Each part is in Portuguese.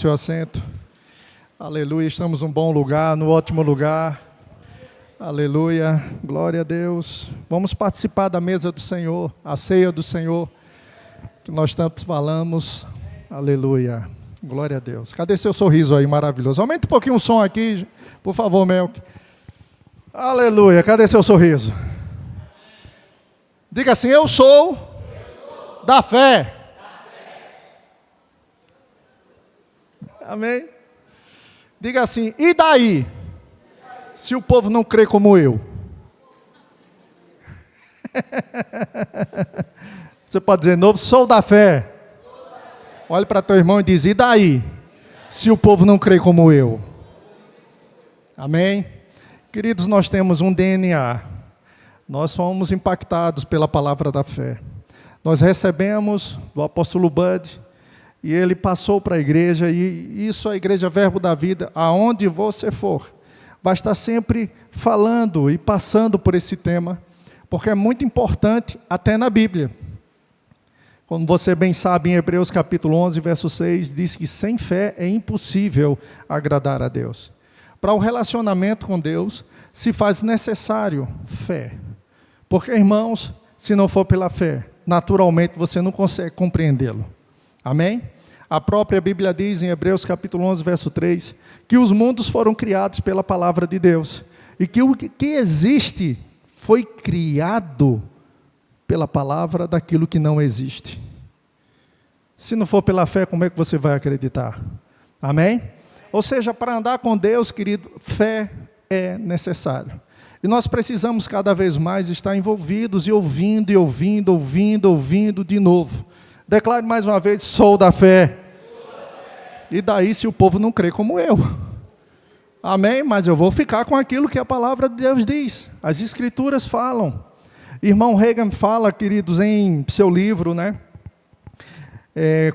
Seu assento. Aleluia, estamos num bom lugar, no ótimo lugar. Aleluia, glória a Deus. Vamos participar da mesa do Senhor, a ceia do Senhor, que nós tanto falamos. Aleluia, glória a Deus. Cadê seu sorriso aí, maravilhoso? Aumenta um pouquinho o som aqui, por favor, Melk. Aleluia, cadê seu sorriso? Diga assim, eu sou da fé. Amém? Diga assim, e daí? Se o povo não crê como eu? Você pode dizer de novo, sou da fé. Olhe para teu irmão e diz, e daí? Se o povo não crê como eu? Amém? Queridos, nós temos um DNA. Nós somos impactados pela palavra da fé. Nós recebemos do apóstolo Bud, e ele passou para a igreja, e isso a igreja Verbo da Vida, aonde você for, vai estar sempre falando e passando por esse tema, porque é muito importante até na Bíblia. Como você bem sabe, em Hebreus capítulo 11, verso 6, diz que sem fé é impossível agradar a Deus. Para o relacionamento com Deus, se faz necessário fé. Porque, irmãos, se não for pela fé, naturalmente você não consegue compreendê-lo. Amém? A própria Bíblia diz em Hebreus capítulo 11, verso 3, que os mundos foram criados pela palavra de Deus, e que o que existe foi criado pela palavra daquilo que não existe. Se não for pela fé, como é que você vai acreditar? Amém? Ou seja, para andar com Deus, querido, fé é necessário. E nós precisamos cada vez mais estar envolvidos e ouvindo de novo. Declare mais uma vez, sou da fé. E daí se o povo não crê como eu? Amém? Mas eu vou ficar com aquilo que a palavra de Deus diz. As escrituras falam. Irmão Reagan fala, queridos, em seu livro,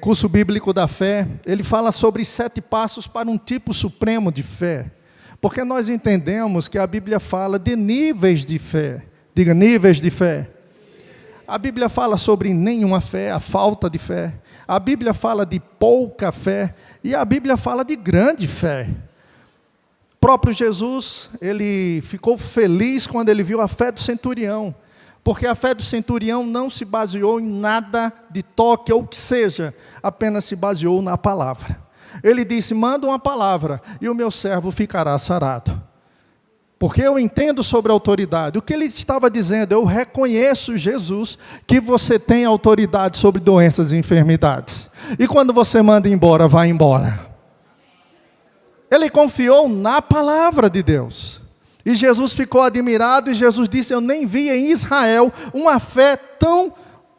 Curso Bíblico da Fé, ele fala sobre 7 passos para um tipo supremo de fé. Porque nós entendemos que a Bíblia fala de níveis de fé. Diga, níveis de fé. A Bíblia fala sobre nenhuma fé, a falta de fé. A Bíblia fala de pouca fé. E a Bíblia fala de grande fé. O próprio Jesus, ele ficou feliz quando ele viu a fé do centurião. Porque a fé do centurião não se baseou em nada de toque ou que seja. Apenas se baseou na palavra. Ele disse, manda uma palavra e o meu servo ficará sarado. Porque eu entendo sobre a autoridade. O que ele estava dizendo, eu reconheço, Jesus, que você tem autoridade sobre doenças e enfermidades. E quando você manda embora, vai embora. Ele confiou na palavra de Deus. E Jesus ficou admirado e Jesus disse, eu nem vi em Israel uma fé tão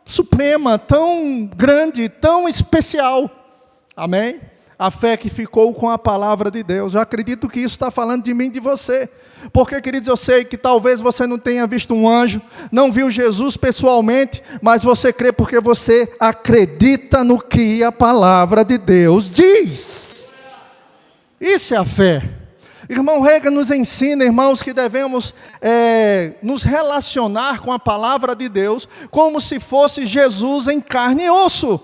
suprema, tão grande, tão especial. Amém? A fé que ficou com a palavra de Deus. Eu acredito que isso está falando de mim e de você. Porque, queridos, eu sei que talvez você não tenha visto um anjo, não viu Jesus pessoalmente, mas você crê porque você acredita no que a palavra de Deus diz. Isso é a fé. Irmão Reagan nos ensina, irmãos, que devemos nos relacionar com a palavra de Deus como se fosse Jesus em carne e osso.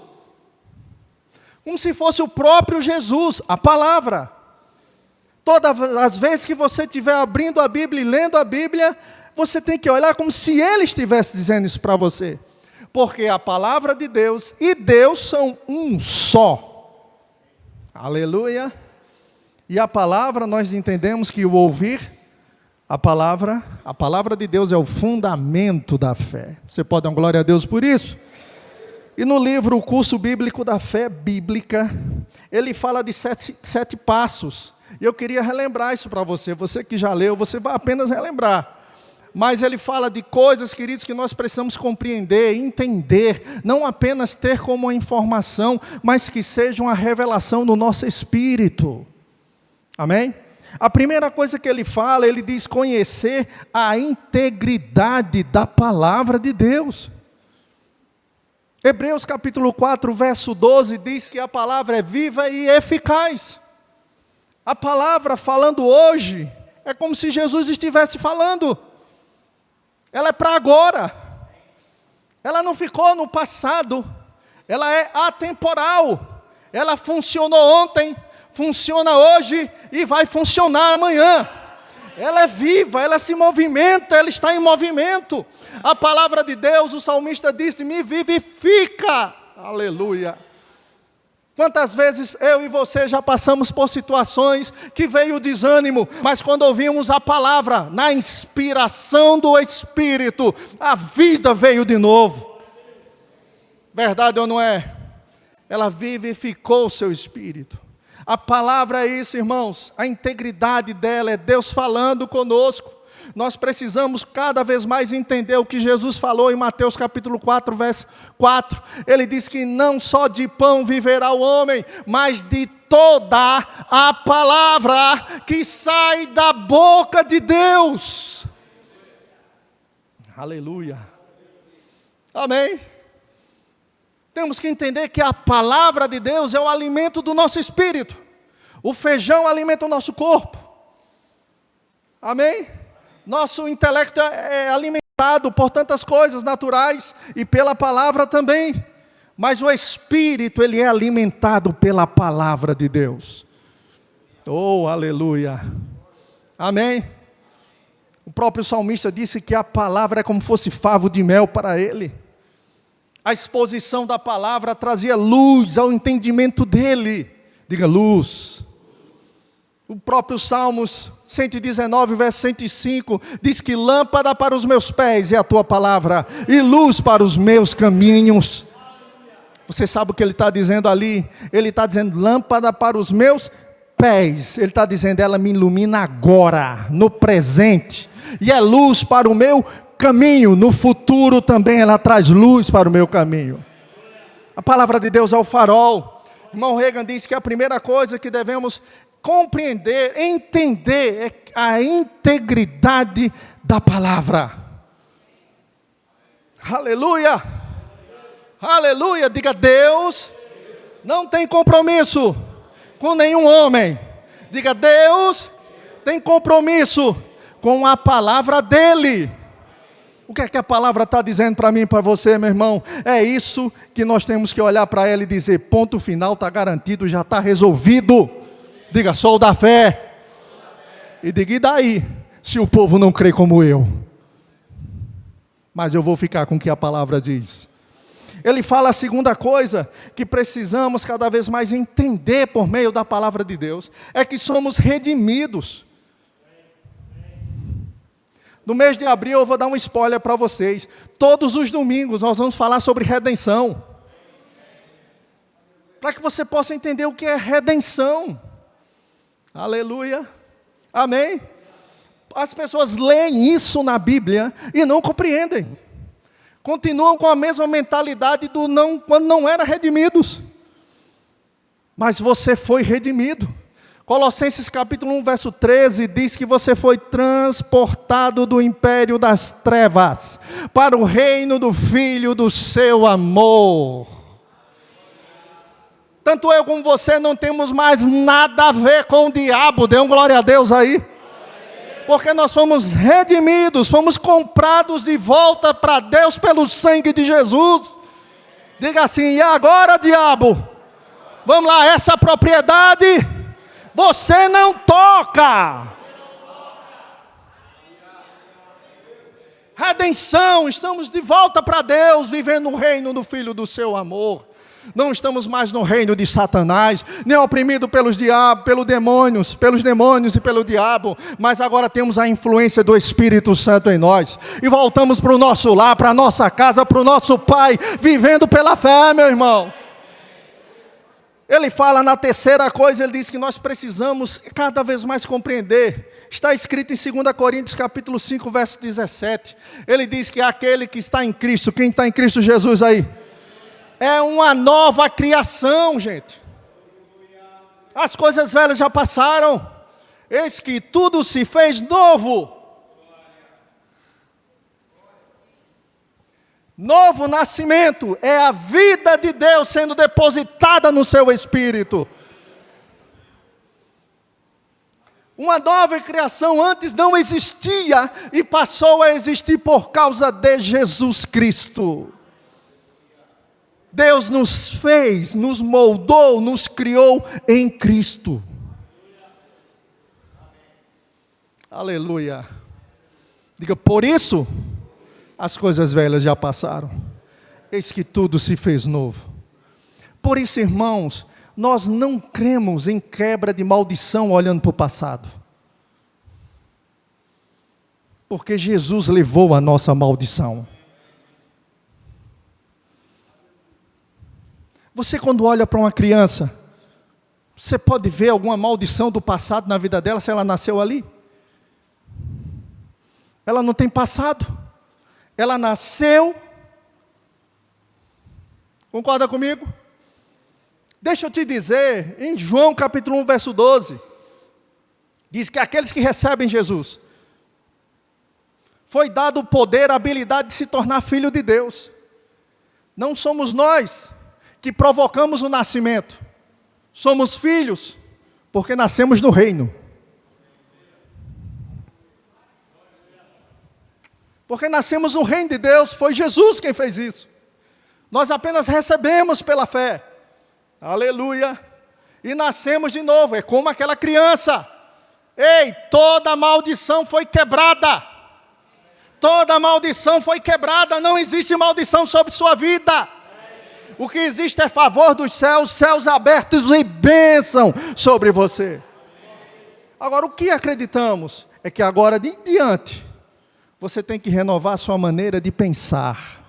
Como se fosse o próprio Jesus, a palavra. Todas as vezes que você estiver abrindo a Bíblia e lendo a Bíblia, você tem que olhar como se Ele estivesse dizendo isso para você. Porque a palavra de Deus e Deus são um só. Aleluia. E a palavra, nós entendemos que o ouvir, a palavra de Deus é o fundamento da fé. Você pode dar uma glória a Deus por isso? E no livro O Curso Bíblico da Fé Bíblica, ele fala de 7 passos. E eu queria relembrar isso para você. Você que já leu, você vai apenas relembrar. Mas ele fala de coisas, queridos, que nós precisamos compreender, entender. Não apenas ter como uma informação, mas que seja uma revelação no nosso espírito. Amém? A primeira coisa que ele fala, ele diz conhecer a integridade da palavra de Deus. Hebreus capítulo 4, verso 12, diz que a palavra é viva e eficaz. A palavra falando hoje, é como se Jesus estivesse falando. Ela é para agora. Ela não ficou no passado. Ela é atemporal. Ela funcionou ontem, funciona hoje e vai funcionar amanhã. Ela é viva, ela se movimenta, ela está em movimento. A palavra de Deus, o salmista disse, me vivifica. Aleluia. Quantas vezes eu e você já passamos por situações que veio o desânimo, mas quando ouvimos a palavra, na inspiração do Espírito, a vida veio de novo. Verdade ou não é? Ela vivificou o seu espírito. A palavra é isso, irmãos, a integridade dela é Deus falando conosco. Nós precisamos cada vez mais entender o que Jesus falou em Mateus capítulo 4, verso 4. Ele diz que não só de pão viverá o homem, mas de toda a palavra que sai da boca de Deus. Aleluia. Amém. Temos que entender que a palavra de Deus é o alimento do nosso espírito. O feijão alimenta o nosso corpo. Amém? Nosso intelecto é alimentado por tantas coisas naturais e pela palavra também. Mas o espírito, ele é alimentado pela palavra de Deus. Oh, aleluia. Amém? O próprio salmista disse que a palavra é como fosse favo de mel para ele. A exposição da palavra trazia luz ao entendimento dele. Diga luz. O próprio Salmos 119, verso 105, diz que lâmpada para os meus pés é a tua palavra, e luz para os meus caminhos. Você sabe o que ele está dizendo ali? Ele está dizendo lâmpada para os meus pés. Ele está dizendo, ela me ilumina agora, no presente. E é luz para o meu caminho, no futuro também ela traz luz para o meu caminho. A palavra de Deus é o farol. Irmão Reagan diz que a primeira coisa que devemos compreender, entender é a integridade da palavra. Aleluia! Aleluia! Diga, Deus não tem compromisso com nenhum homem. Diga, Deus tem compromisso com a palavra dele. O que é que a palavra está dizendo para mim e para você, meu irmão? É isso que nós temos que olhar para ela e dizer, ponto final, está garantido, já está resolvido. Diga, sou da fé. E diga, e daí, se o povo não crê como eu? Mas eu vou ficar com o que a palavra diz. Ele fala a segunda coisa que precisamos cada vez mais entender por meio da palavra de Deus, é que somos redimidos. No mês de abril eu vou dar um spoiler para vocês. Todos os domingos nós vamos falar sobre redenção. Para que você possa entender o que é redenção. Aleluia. Amém. As pessoas leem isso na Bíblia e não compreendem. Continuam com a mesma mentalidade do não, quando não eram redimidos. Mas você foi redimido. Colossenses capítulo 1, verso 13, diz que você foi transportado do império das trevas para o reino do Filho do seu amor. Tanto eu como você não temos mais nada a ver com o diabo, dê um glória a Deus aí. Porque nós fomos redimidos, fomos comprados de volta para Deus pelo sangue de Jesus. Diga assim, e agora, diabo? Vamos lá, essa propriedade você não toca. Redenção, estamos de volta para Deus, vivendo o reino do Filho do seu amor. Não estamos mais no reino de Satanás, nem oprimido pelos demônios e pelo diabo, mas agora temos a influência do Espírito Santo em nós, e voltamos para o nosso lar, para a nossa casa, para o nosso Pai, vivendo pela fé, meu irmão. Ele fala na terceira coisa, ele diz que nós precisamos cada vez mais compreender. Está escrito em 2 Coríntios capítulo 5, verso 17. Ele diz que aquele que está em Cristo, quem está em Cristo Jesus aí? É uma nova criação, gente. As coisas velhas já passaram. Eis que tudo se fez novo. Novo nascimento é a vida de Deus sendo depositada no seu espírito. Uma nova criação antes não existia e passou a existir por causa de Jesus Cristo. Deus nos fez, nos moldou, nos criou em Cristo. Aleluia. Diga, por isso, as coisas velhas já passaram. Eis que tudo se fez novo. Por isso, irmãos, nós não cremos em quebra de maldição olhando para o passado. Porque Jesus levou a nossa maldição. Você quando olha para uma criança, você pode ver alguma maldição do passado na vida dela, se ela nasceu ali? Ela não tem passado. Ela nasceu. Concorda comigo? Deixa eu te dizer, em João capítulo 1, verso 12, diz que aqueles que recebem Jesus, foi dado o poder, a habilidade de se tornar filho de Deus. Não somos nós que provocamos o nascimento. Somos filhos, porque nascemos no reino. Porque nascemos no reino de Deus, foi Jesus quem fez isso. Nós apenas recebemos pela fé. Aleluia. E nascemos de novo, é como aquela criança. Ei, toda maldição foi quebrada. Toda maldição foi quebrada, não existe maldição sobre sua vida. O que existe é favor dos céus, céus abertos e bênção sobre você. Agora, o que acreditamos é que agora de diante, você tem que renovar a sua maneira de pensar.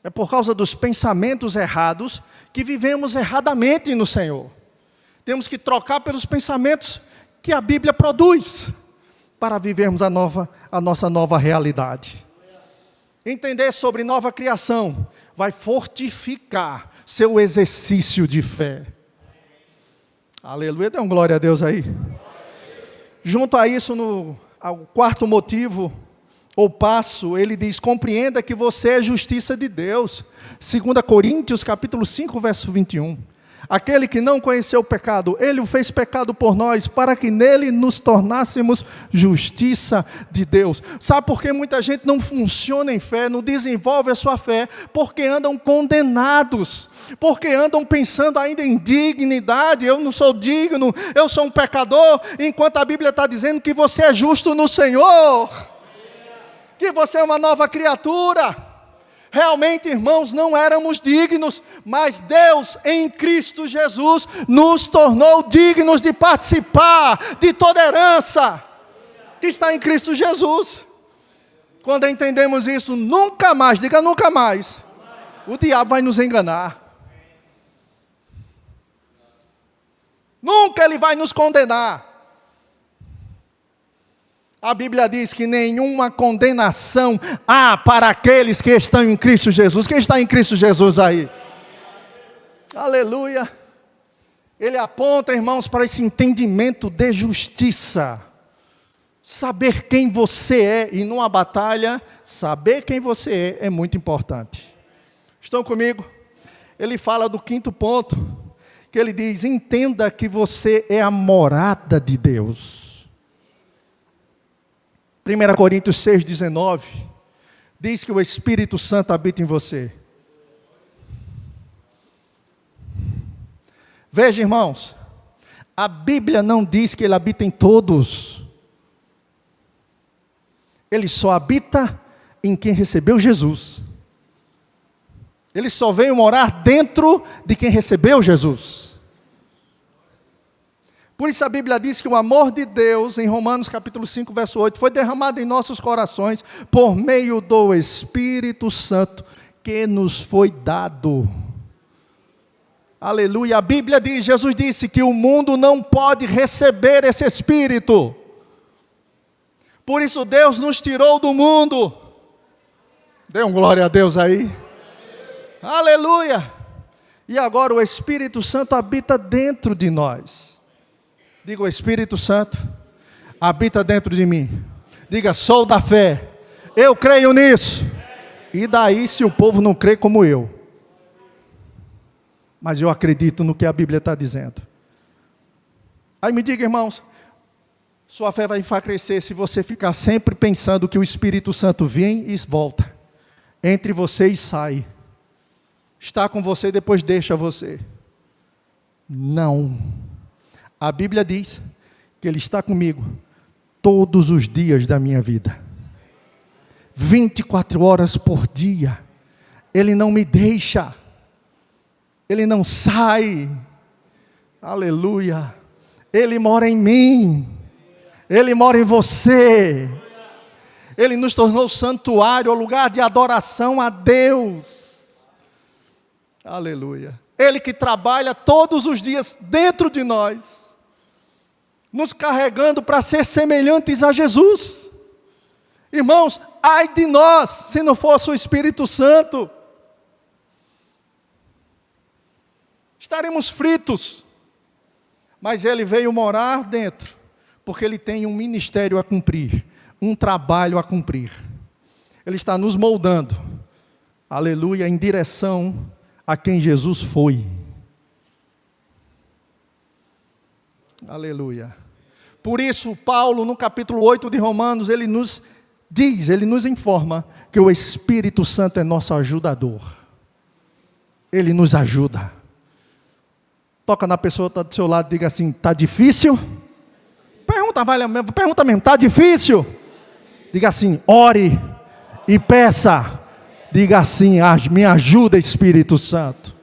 É por causa dos pensamentos errados que vivemos erradamente no Senhor. Temos que trocar pelos pensamentos que a Bíblia produz, para vivermos a nossa nova realidade. Entender sobre nova criação vai fortificar seu exercício de fé. Aleluia, dê uma glória a Deus aí. Junto a isso, ao quarto motivo, ou passo, ele diz, compreenda que você é justiça de Deus. 2 Coríntios, capítulo 5, verso 21. Aquele que não conheceu o pecado, ele o fez pecado por nós, para que nele nos tornássemos justiça de Deus. Sabe por que muita gente não funciona em fé, não desenvolve a sua fé? Porque andam condenados, porque andam pensando ainda em dignidade. Eu não sou digno, eu sou um pecador, enquanto a Bíblia está dizendo que você é justo no Senhor, que você é uma nova criatura. Realmente, irmãos, não éramos dignos, mas Deus em Cristo Jesus nos tornou dignos de participar de toda herança que está em Cristo Jesus. Quando entendemos isso, nunca mais, diga nunca mais, o diabo vai nos enganar. Nunca ele vai nos condenar. A Bíblia diz que nenhuma condenação há para aqueles que estão em Cristo Jesus. Quem está em Cristo Jesus aí? Aleluia. Ele aponta, irmãos, para esse entendimento de justiça. Saber quem você é, e numa batalha, saber quem você é muito importante. Estão comigo? Ele fala do quinto ponto, que ele diz, entenda que você é a morada de Deus. 1 Coríntios 6,19, diz que o Espírito Santo habita em você. Veja, irmãos, a Bíblia não diz que ele habita em todos. Ele só habita em quem recebeu Jesus. Ele só veio morar dentro de quem recebeu Jesus. Por isso a Bíblia diz que o amor de Deus, em Romanos capítulo 5, verso 8, foi derramado em nossos corações por meio do Espírito Santo que nos foi dado. Aleluia. A Bíblia diz, Jesus disse que o mundo não pode receber esse Espírito. Por isso Deus nos tirou do mundo. Dê um glória a Deus aí. Aleluia. E agora o Espírito Santo habita dentro de nós. Diga, o Espírito Santo habita dentro de mim. Diga, sou da fé. Eu creio nisso. E daí se o povo não crê como eu? Mas eu acredito no que a Bíblia está dizendo. Aí me diga, irmãos, sua fé vai enfraquecer se você ficar sempre pensando que o Espírito Santo vem e volta. Entre você e sai. está com você e depois deixa você. Não. A Bíblia diz que Ele está comigo todos os dias da minha vida. 24 horas por dia. Ele não me deixa. Ele não sai. Aleluia. Ele mora em mim. Ele mora em você. Ele nos tornou santuário, lugar de adoração a Deus. Aleluia. Ele que trabalha todos os dias dentro de nós, nos carregando para ser semelhantes a Jesus. Irmãos, ai de nós, se não fosse o Espírito Santo. Estaremos fritos. Mas Ele veio morar dentro, porque Ele tem um ministério a cumprir, um trabalho a cumprir. Ele está nos moldando, aleluia, em direção a quem Jesus foi. Aleluia. Por isso, Paulo, no capítulo 8 de Romanos, ele nos diz, ele nos informa que o Espírito Santo é nosso ajudador. Ele nos ajuda. Toca na pessoa que está do seu lado e diga assim: está difícil? Pergunta mesmo, está difícil? Diga assim: ore e peça. Diga assim: me ajuda, Espírito Santo.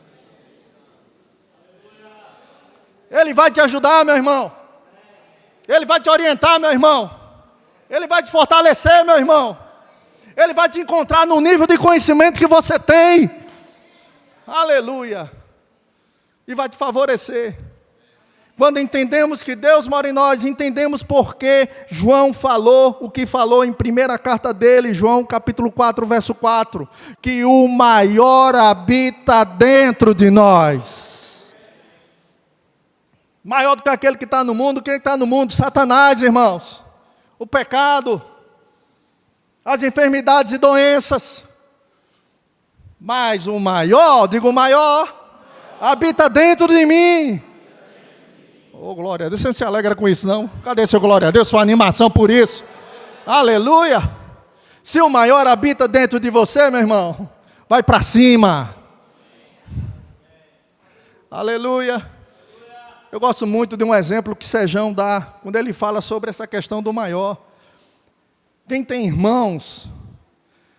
Ele vai te ajudar, meu irmão. Ele vai te orientar, meu irmão. Ele vai te fortalecer, meu irmão. Ele vai te encontrar no nível de conhecimento que você tem. Aleluia. E vai te favorecer. Quando entendemos que Deus mora em nós, entendemos por que João falou o que falou em primeira carta dele, João capítulo 4, verso 4, que o maior habita dentro de nós. Maior do que aquele que está no mundo. Quem está no mundo? Satanás, irmãos. O pecado, as enfermidades e doenças. Mas o maior, digo o maior, habita dentro de mim. Oh, glória a Deus, você não se alegra com isso, não? Cadê seu glória a Deus, sua animação por isso? Aleluia! Se o maior habita dentro de você, meu irmão, vai para cima. Aleluia! Eu gosto muito de um exemplo que Sejão dá, quando ele fala sobre essa questão do maior. Quem tem irmãos,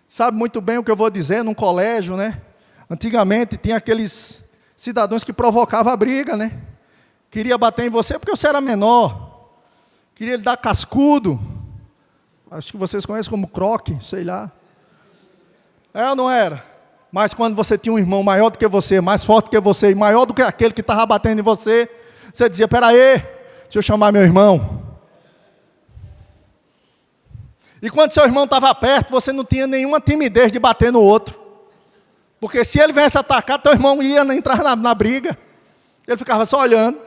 sabe muito bem o que eu vou dizer num colégio, né? Antigamente tinha aqueles cidadãos que provocavam a briga, né? Queria bater em você porque você era menor. Queria lhe dar cascudo. Acho que vocês conhecem como croque, sei lá. É ou não era? Mas quando você tinha um irmão maior do que você, mais forte que você, e maior do que aquele que estava batendo em você, você dizia: peraí, deixa eu chamar meu irmão. E quando seu irmão estava perto, você não tinha nenhuma timidez de bater no outro. Porque se ele viesse atacar, teu irmão ia entrar na briga. Ele ficava só olhando.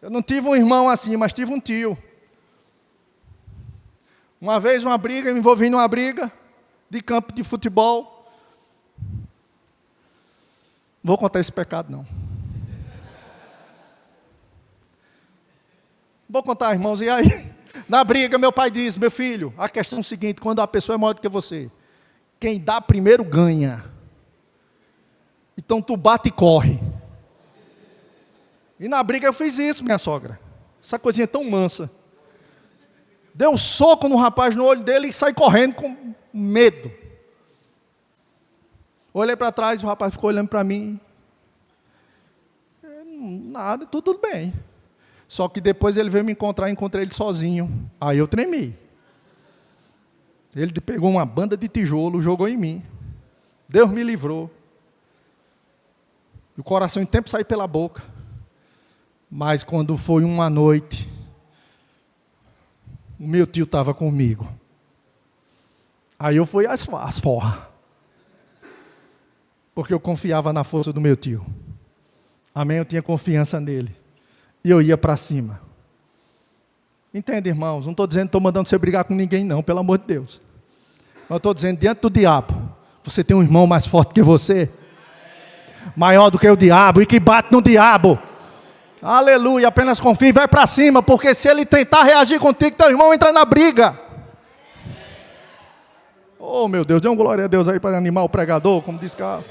Eu não tive um irmão assim, mas tive um tio. Uma vez uma briga, me envolvi numa briga de campo de futebol. Não vou contar esse pecado, não. Vou contar, irmãos, e aí? Na briga, meu pai diz: meu filho, a questão é o seguinte, quando a pessoa é maior do que você, quem dá primeiro ganha. Então tu bate e corre. E na briga eu fiz isso, minha sogra. Essa coisinha tão mansa. Deu um soco no rapaz no olho dele e saí correndo com medo. Olhei para trás, o rapaz ficou olhando para mim. Nada, tudo bem. Só que depois ele veio me encontrar, encontrei ele sozinho. Aí eu tremi. Ele pegou uma banda de tijolo, jogou em mim. Deus me livrou. O coração em tempo saiu pela boca. Mas quando foi uma noite, o meu tio estava comigo. Aí eu fui às forras. Porque eu confiava na força do meu tio. Amém? Eu tinha confiança nele. E eu ia para cima. Entende, irmãos? Não estou dizendo que estou mandando você brigar com ninguém, não, pelo amor de Deus. Eu estou dizendo, diante do diabo, você tem um irmão mais forte que você, maior do que o diabo, e que bate no diabo. Aleluia, apenas confie e vai para cima, porque se ele tentar reagir contigo, teu irmão entra na briga. Oh, meu Deus, dê uma glória a Deus aí para animar o pregador, como diz cá.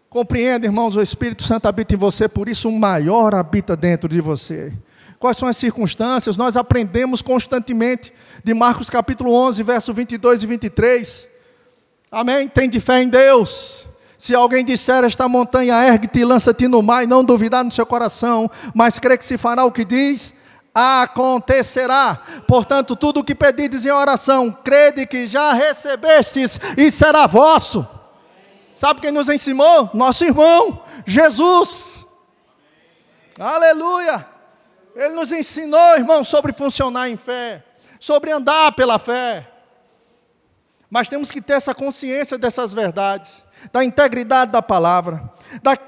Compreenda, irmãos, o Espírito Santo habita em você, por isso o maior habita dentro de você. Quais são as circunstâncias? Nós aprendemos constantemente de Marcos capítulo 11, verso 22 e 23. Amém? Tem de fé em Deus. Se alguém disser esta montanha, ergue-te e lança-te no mar, e não duvidar no seu coração, mas crê que se fará o que diz, acontecerá. Portanto, tudo o que pedides em oração, crede que já recebestes e será vosso. Sabe quem nos ensinou? Nosso irmão, Jesus. Aleluia. Ele nos ensinou, irmão, sobre funcionar em fé, sobre andar pela fé. Mas temos que ter essa consciência dessas verdades, da integridade da palavra,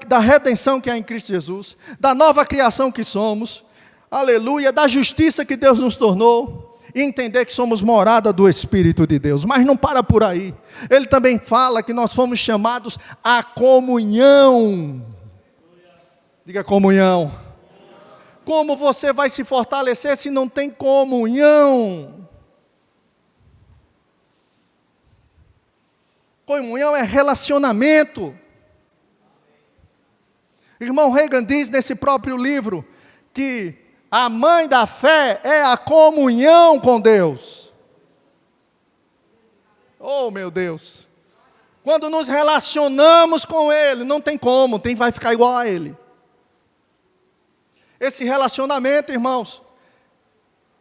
da redenção que há em Cristo Jesus, da nova criação que somos, aleluia, da justiça que Deus nos tornou, e entender que somos morada do Espírito de Deus. Mas não para por aí. Ele também fala que nós fomos chamados à comunhão. Diga comunhão. Como você vai se fortalecer se não tem comunhão? Comunhão é relacionamento. Irmão Reagan diz nesse próprio livro que a mãe da fé é a comunhão com Deus. Oh, meu Deus. Quando nos relacionamos com Ele, não tem como, vai ficar igual a Ele. Esse relacionamento, irmãos,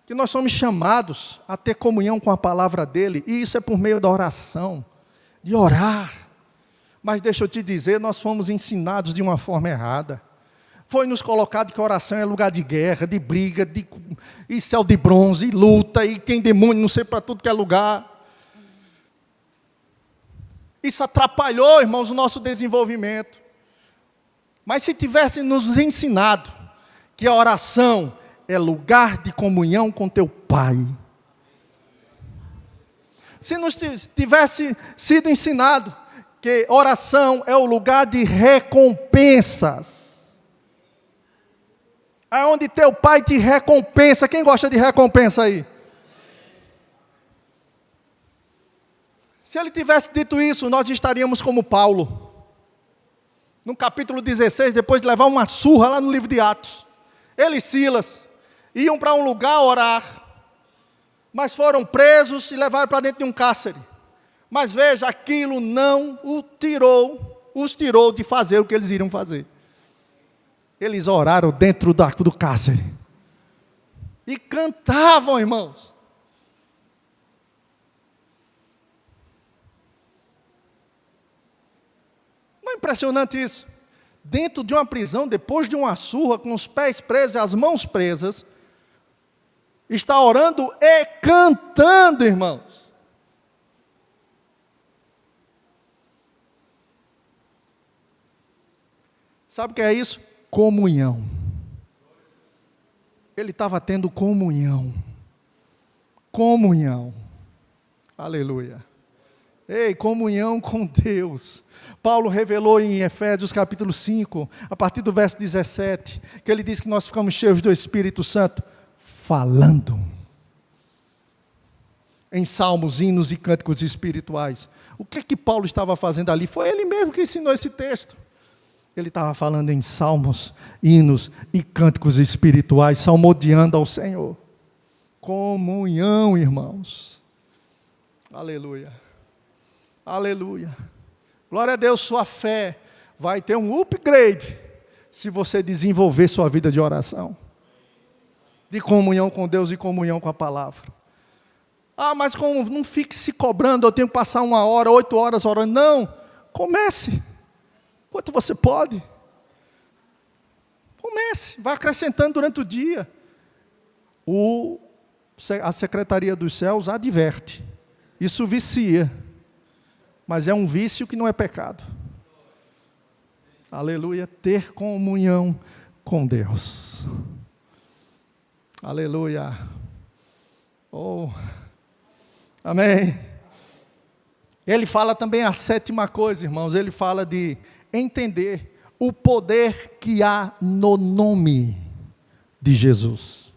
que nós somos chamados a ter comunhão com a palavra dEle, e isso é por meio da oração, de orar. Mas deixa eu te dizer, nós fomos ensinados de uma forma errada. Foi nos colocado que a oração é lugar de guerra, de briga, e céu de bronze, e luta, e tem demônio, não sei para tudo que é lugar. Isso atrapalhou, irmãos, o nosso desenvolvimento. Mas se tivesse nos ensinado que a oração é lugar de comunhão com teu Pai, se nos tivesse sido ensinado que oração é o lugar de recompensas, aonde teu Pai te recompensa. Quem gosta de recompensa aí? Se ele tivesse dito isso, nós estaríamos como Paulo, no capítulo 16, depois de levar uma surra lá no livro de Atos. Ele e Silas iam para um lugar orar, mas foram presos e levaram para dentro de um cárcere. Mas veja, aquilo não os tirou de fazer o que eles iriam fazer. Eles oraram dentro do cárcere. E cantavam, irmãos. Não é impressionante isso? Dentro de uma prisão, depois de uma surra, com os pés presos e as mãos presas, está orando e cantando, irmãos. Sabe o que é isso? Comunhão. Ele estava tendo comunhão. Comunhão. Aleluia. Ei, comunhão com Deus. Paulo revelou em Efésios capítulo 5, a partir do verso 17, que ele diz que nós ficamos cheios do Espírito Santo, falando em salmos, hinos e cânticos espirituais. O que é que Paulo estava fazendo ali? Foi ele mesmo que ensinou esse texto. Ele estava falando em salmos, hinos e cânticos espirituais, salmodiando ao Senhor. Comunhão, irmãos. Aleluia. Aleluia. Glória a Deus, sua fé vai ter um upgrade se você desenvolver sua vida de oração, de comunhão com Deus e comunhão com a palavra. Ah, mas como não fique se cobrando, eu tenho que passar 1 hora, 8 horas orando. Não, comece. Quanto você pode? Comece, vai acrescentando durante o dia. A Secretaria dos Céus adverte. Isso vicia. Mas é um vício que não é pecado. Aleluia, ter comunhão com Deus. Aleluia. Oh, amém. Ele fala também a 7ª coisa, irmãos. Ele fala de entender o poder que há no nome de Jesus.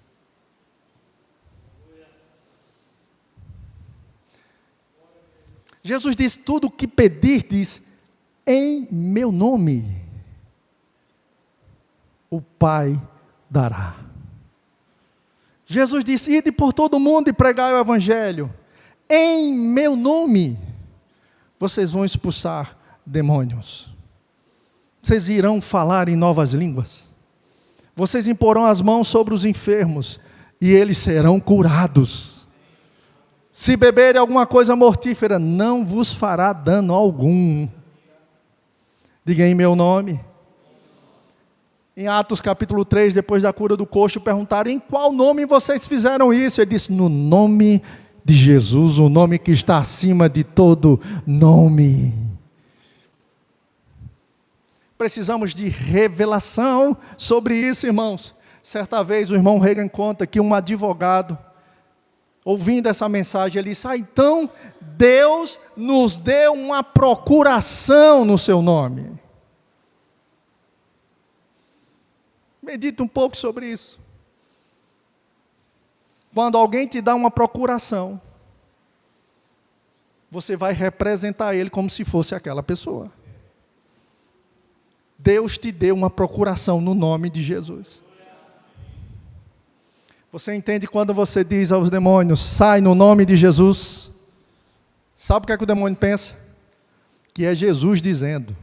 Jesus disse: tudo o que pedirdes em meu nome, o Pai dará. Jesus disse: ide por todo o mundo e pregai o Evangelho. Em meu nome, vocês vão expulsar demônios. Vocês irão falar em novas línguas. Vocês imporão as mãos sobre os enfermos e eles serão curados. Se beberem alguma coisa mortífera, não vos fará dano algum. Diga: em meu nome. Em Atos capítulo 3, depois da cura do coxo, perguntaram: em qual nome vocês fizeram isso? Ele disse: no nome de Jesus, o nome que está acima de todo nome. Precisamos de revelação sobre isso, irmãos. Certa vez o irmão Reagan conta que um advogado, ouvindo essa mensagem, ele disse: então Deus nos deu uma procuração no seu nome. Medita um pouco sobre isso. Quando alguém te dá uma procuração, você vai representar ele como se fosse aquela pessoa. Deus te deu uma procuração no nome de Jesus. Você entende quando você diz aos demônios: sai no nome de Jesus? Sabe o que é que o demônio pensa? Que é Jesus dizendo.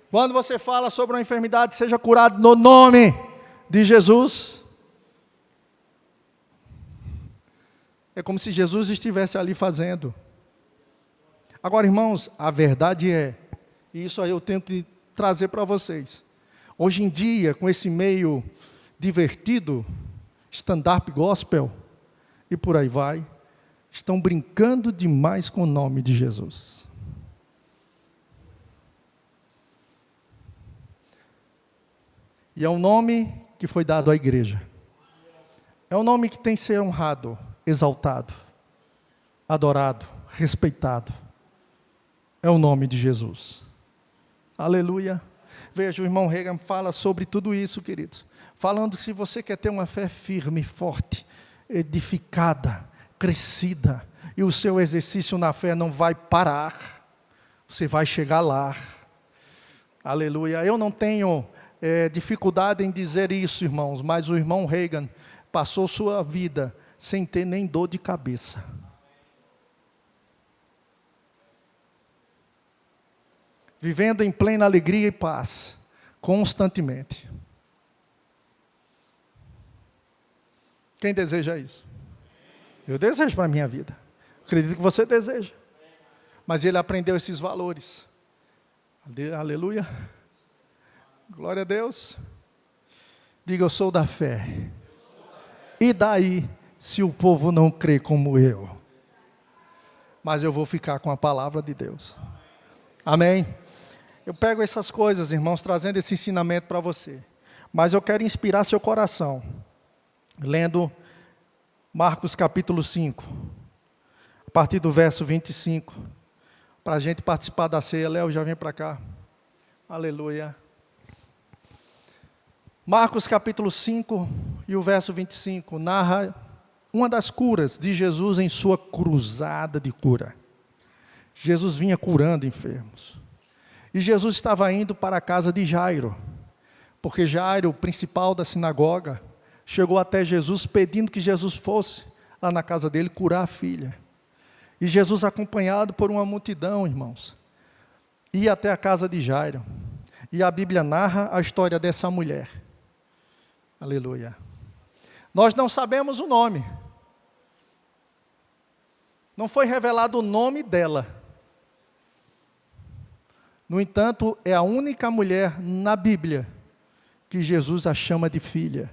Quando você fala sobre uma enfermidade, seja curado no nome de Jesus, é como se Jesus estivesse ali fazendo. Agora, irmãos, a verdade é, e isso aí eu tenho que trazer para vocês, hoje em dia, com esse meio divertido, stand-up gospel, e por aí vai, estão brincando demais com o nome de Jesus. E é um nome que foi dado à igreja. É um nome que tem que ser honrado, exaltado, adorado, respeitado. É o nome de Jesus. Aleluia. Veja, o irmão Reagan fala sobre tudo isso, queridos. Falando que se você quer ter uma fé firme, forte, edificada, crescida, e o seu exercício na fé não vai parar, você vai chegar lá. Aleluia. Eu não tenho dificuldade em dizer isso, irmãos, mas o irmão Reagan passou sua vida sem ter nem dor de cabeça. Vivendo em plena alegria e paz, constantemente. Quem deseja isso? Eu desejo para a minha vida. Acredito que você deseja. Mas ele aprendeu esses valores. Aleluia. Glória a Deus. Diga: eu sou da fé. E daí, se o povo não crê como eu? Mas eu vou ficar com a palavra de Deus. Amém? Eu pego essas coisas, irmãos, trazendo esse ensinamento para você. Mas eu quero inspirar seu coração. Lendo Marcos capítulo 5. A partir do verso 25. Para a gente participar da ceia. Léo, já vem para cá. Aleluia. Marcos capítulo 5 e o verso 25 narra uma das curas de Jesus em sua cruzada de cura. Jesus vinha curando enfermos. E Jesus estava indo para a casa de Jairo, porque Jairo, o principal da sinagoga, chegou até Jesus pedindo que Jesus fosse lá na casa dele curar a filha. E Jesus, acompanhado por uma multidão, irmãos, ia até a casa de Jairo. E a Bíblia narra a história dessa mulher. Aleluia. Nós não sabemos o nome. Não foi revelado o nome dela. No entanto, é a única mulher na Bíblia que Jesus a chama de filha.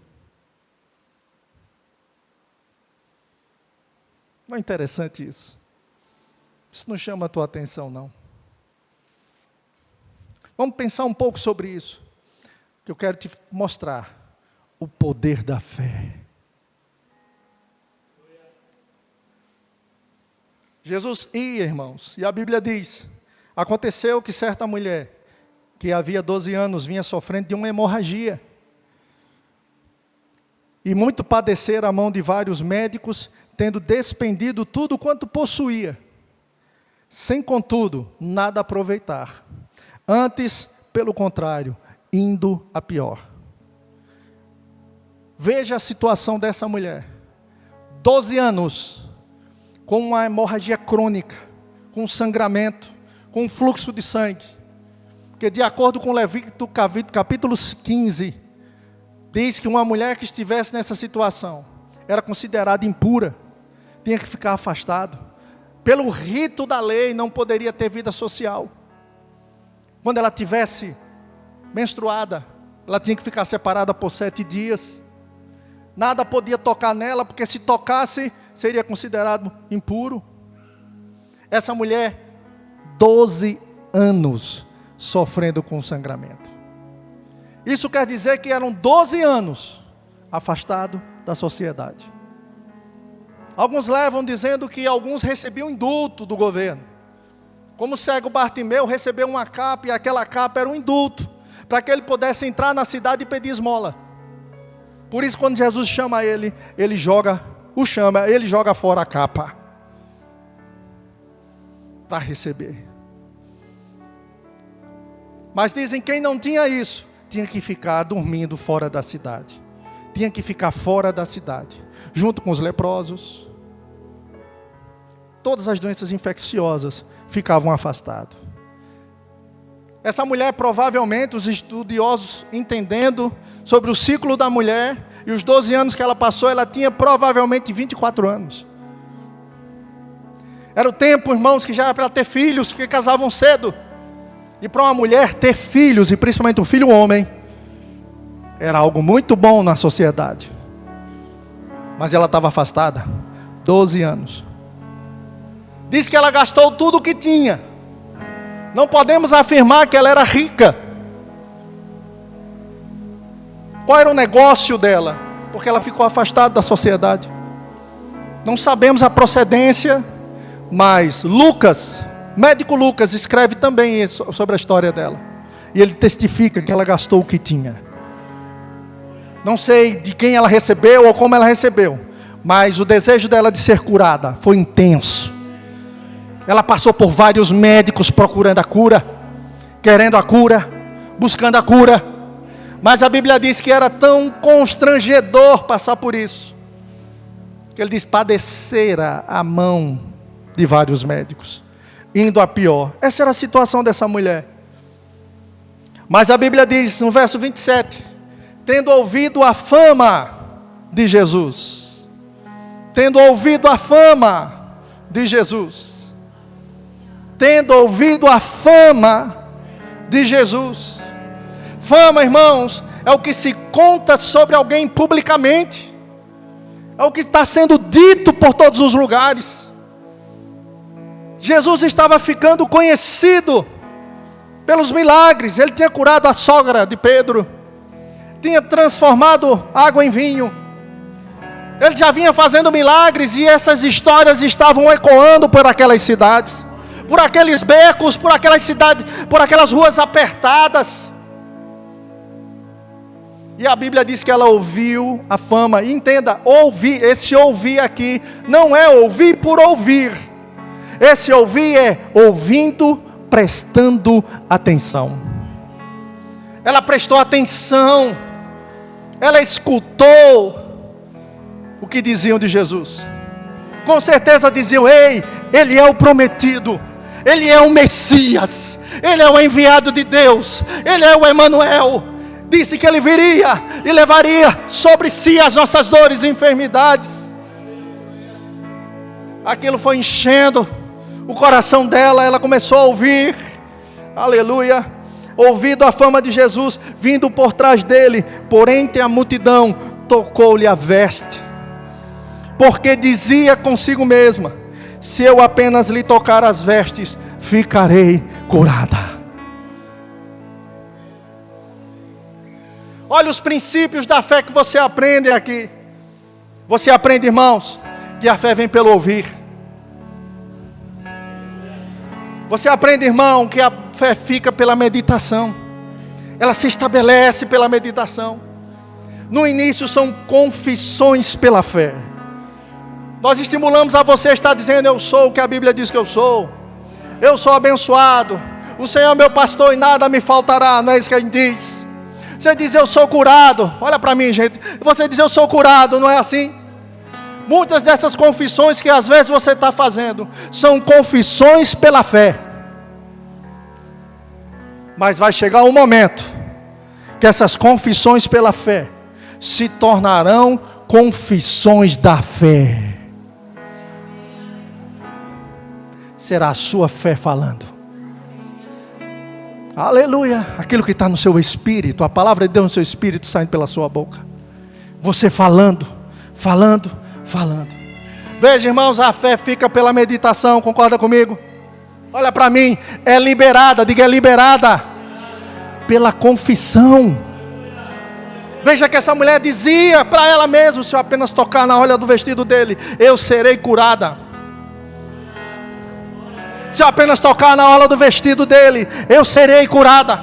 Não é interessante isso? Isso não chama a tua atenção, não. Vamos pensar um pouco sobre isso, que eu quero te mostrar o poder da fé. Jesus ia, irmãos, e a Bíblia diz: aconteceu que certa mulher, que havia 12 anos, vinha sofrendo de uma hemorragia, e muito padecera a mão de vários médicos, tendo despendido tudo quanto possuía, sem contudo nada aproveitar. Antes, pelo contrário, indo a pior. Veja a situação dessa mulher. 12 anos, com uma hemorragia crônica, com sangramento, com fluxo de sangue. Porque de acordo com Levítico capítulo 15, diz que uma mulher que estivesse nessa situação era considerada impura, tinha que ficar afastado. Pelo rito da lei, não poderia ter vida social. Quando ela tivesse menstruada, ela tinha que ficar separada por 7 dias. Nada podia tocar nela, porque se tocasse, seria considerado impuro. Essa mulher, 12 anos, sofrendo com sangramento. Isso quer dizer que eram 12 anos afastado da sociedade. Alguns levam dizendo que alguns recebiam indulto do governo. Como o cego Bartimeu recebeu uma capa, e aquela capa era um indulto, para que ele pudesse entrar na cidade e pedir esmola. Por isso, quando Jesus chama ele, ele joga fora a capa, para receber. Mas dizem que quem não tinha isso, tinha que ficar dormindo fora da cidade. Tinha que ficar fora da cidade, junto com os leprosos. Todas as doenças infecciosas ficavam afastados. Essa mulher, provavelmente, os estudiosos entendendo sobre o ciclo da mulher, e os 12 anos que ela passou, ela tinha provavelmente 24 anos. Era o tempo, irmãos, que já era para ter filhos, que casavam cedo. E para uma mulher ter filhos, e principalmente um filho homem, era algo muito bom na sociedade. Mas ela estava afastada, 12 anos. Diz que ela gastou tudo o que tinha. Não podemos afirmar que ela era rica. Qual era o negócio dela? Porque ela ficou afastada da sociedade. Não sabemos a procedência, mas Lucas, médico Lucas, escreve também sobre a história dela. E ele testifica que ela gastou o que tinha. Não sei de quem ela recebeu ou como ela recebeu, mas o desejo dela de ser curada foi intenso. Ela passou por vários médicos procurando a cura, querendo a cura, buscando a cura. Mas a Bíblia diz que era tão constrangedor passar por isso, que ele diz, padecera a mão de vários médicos, indo a pior. Essa era a situação dessa mulher. Mas a Bíblia diz no verso 27, tendo ouvido a fama de Jesus. Tendo ouvido a fama de Jesus. Tendo ouvido a fama de Jesus. Fama, irmãos, é o que se conta sobre alguém publicamente. É o que está sendo dito por todos os lugares. Jesus estava ficando conhecido pelos milagres. Ele tinha curado a sogra de Pedro. Tinha transformado água em vinho. Ele já vinha fazendo milagres, e essas histórias estavam ecoando por aquelas cidades, por aqueles becos, por aquelas cidades, por aquelas ruas apertadas. E a Bíblia diz que ela ouviu a fama. E entenda, ouvir, esse ouvir aqui não é ouvir por ouvir. Esse ouvir é ouvindo, prestando atenção. Ela prestou atenção. Ela escutou o que diziam de Jesus. Com certeza diziam, ei, ele é o prometido. Ele é o Messias. Ele é o enviado de Deus. Ele é o Emanuel. Disse que ele viria e levaria sobre si as nossas dores e enfermidades. Aquilo foi enchendo o coração dela. Ela começou a ouvir, aleluia, ouvindo a fama de Jesus, vindo por trás dele, por entre a multidão, tocou-lhe a veste, porque dizia consigo mesma, se eu apenas lhe tocar as vestes, ficarei curada. Olha os princípios da fé que você aprende aqui. Você aprende, irmãos, que a fé vem pelo ouvir. Você aprende, irmão, que a fé fica pela meditação. Ela se estabelece pela meditação. No início são confissões pela fé. Nós estimulamos a você estar dizendo: eu sou o que a Bíblia diz que eu sou. Eu sou abençoado. O Senhor é meu pastor e nada me faltará. Não é isso que a gente diz? Você diz: eu sou curado. Olha para mim, gente. Você diz: eu sou curado. Não é assim? Muitas dessas confissões que às vezes você está fazendo são confissões pela fé. Mas vai chegar um momento que essas confissões pela fé se tornarão confissões da fé. Será a sua fé falando. Aleluia. Aquilo que está no seu espírito, a palavra de Deus no seu espírito saindo pela sua boca. Você falando. Veja, irmãos, a fé fica pela meditação, concorda comigo? Olha para mim, é liberada, diga: é liberada pela confissão. Veja que essa mulher dizia para ela mesma: se eu apenas tocar na orla do vestido dele, eu serei curada. Se eu apenas tocar na orla do vestido dele, eu serei curada.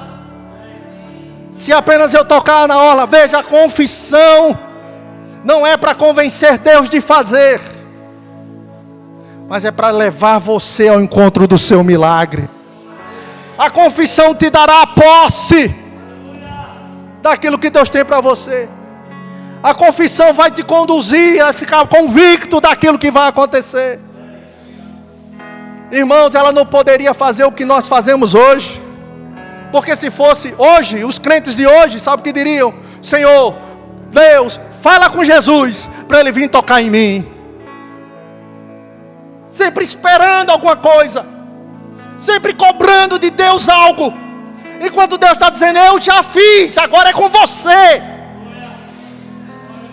Se apenas eu tocar na orla, veja, a confissão não é para convencer Deus de fazer, mas é para levar você ao encontro do seu milagre. A confissão te dará a posse daquilo que Deus tem para você. A confissão vai te conduzir a ficar convicto daquilo que vai acontecer. Irmãos, ela não poderia fazer o que nós fazemos hoje, porque se fosse hoje, os crentes de hoje, sabe o que diriam? Senhor, Deus, fala com Jesus, para Ele vir tocar em mim. Sempre esperando alguma coisa, sempre cobrando de Deus algo, enquanto Deus está dizendo: eu já fiz, agora é com você.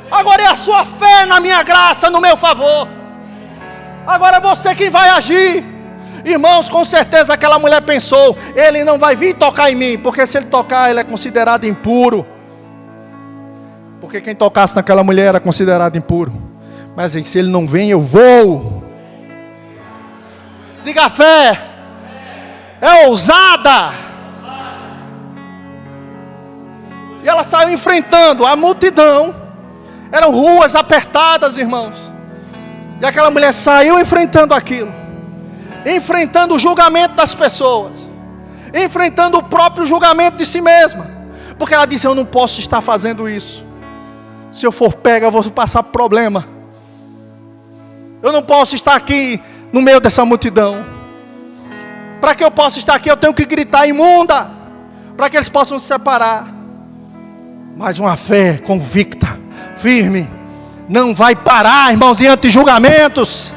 Agora é a sua fé na minha graça, no meu favor. Agora é você quem vai agir. Irmãos, com certeza aquela mulher pensou: ele não vai vir tocar em mim, porque se ele tocar, ele é considerado impuro. Porque quem tocasse naquela mulher era considerado impuro. Mas se ele não vem, eu vou. Diga: a fé é ousada. E ela saiu enfrentando a multidão. Eram ruas apertadas, irmãos. E aquela mulher saiu enfrentando aquilo, enfrentando o julgamento das pessoas, enfrentando o próprio julgamento de si mesma. Porque ela disse: eu não posso estar fazendo isso. Se eu for pega, eu vou passar problema. Eu não posso estar aqui no meio dessa multidão. Para que eu possa estar aqui, eu tenho que gritar: imunda, para que eles possam se separar. Mas uma fé convicta, firme, não vai parar, irmãos, diante de julgamentos.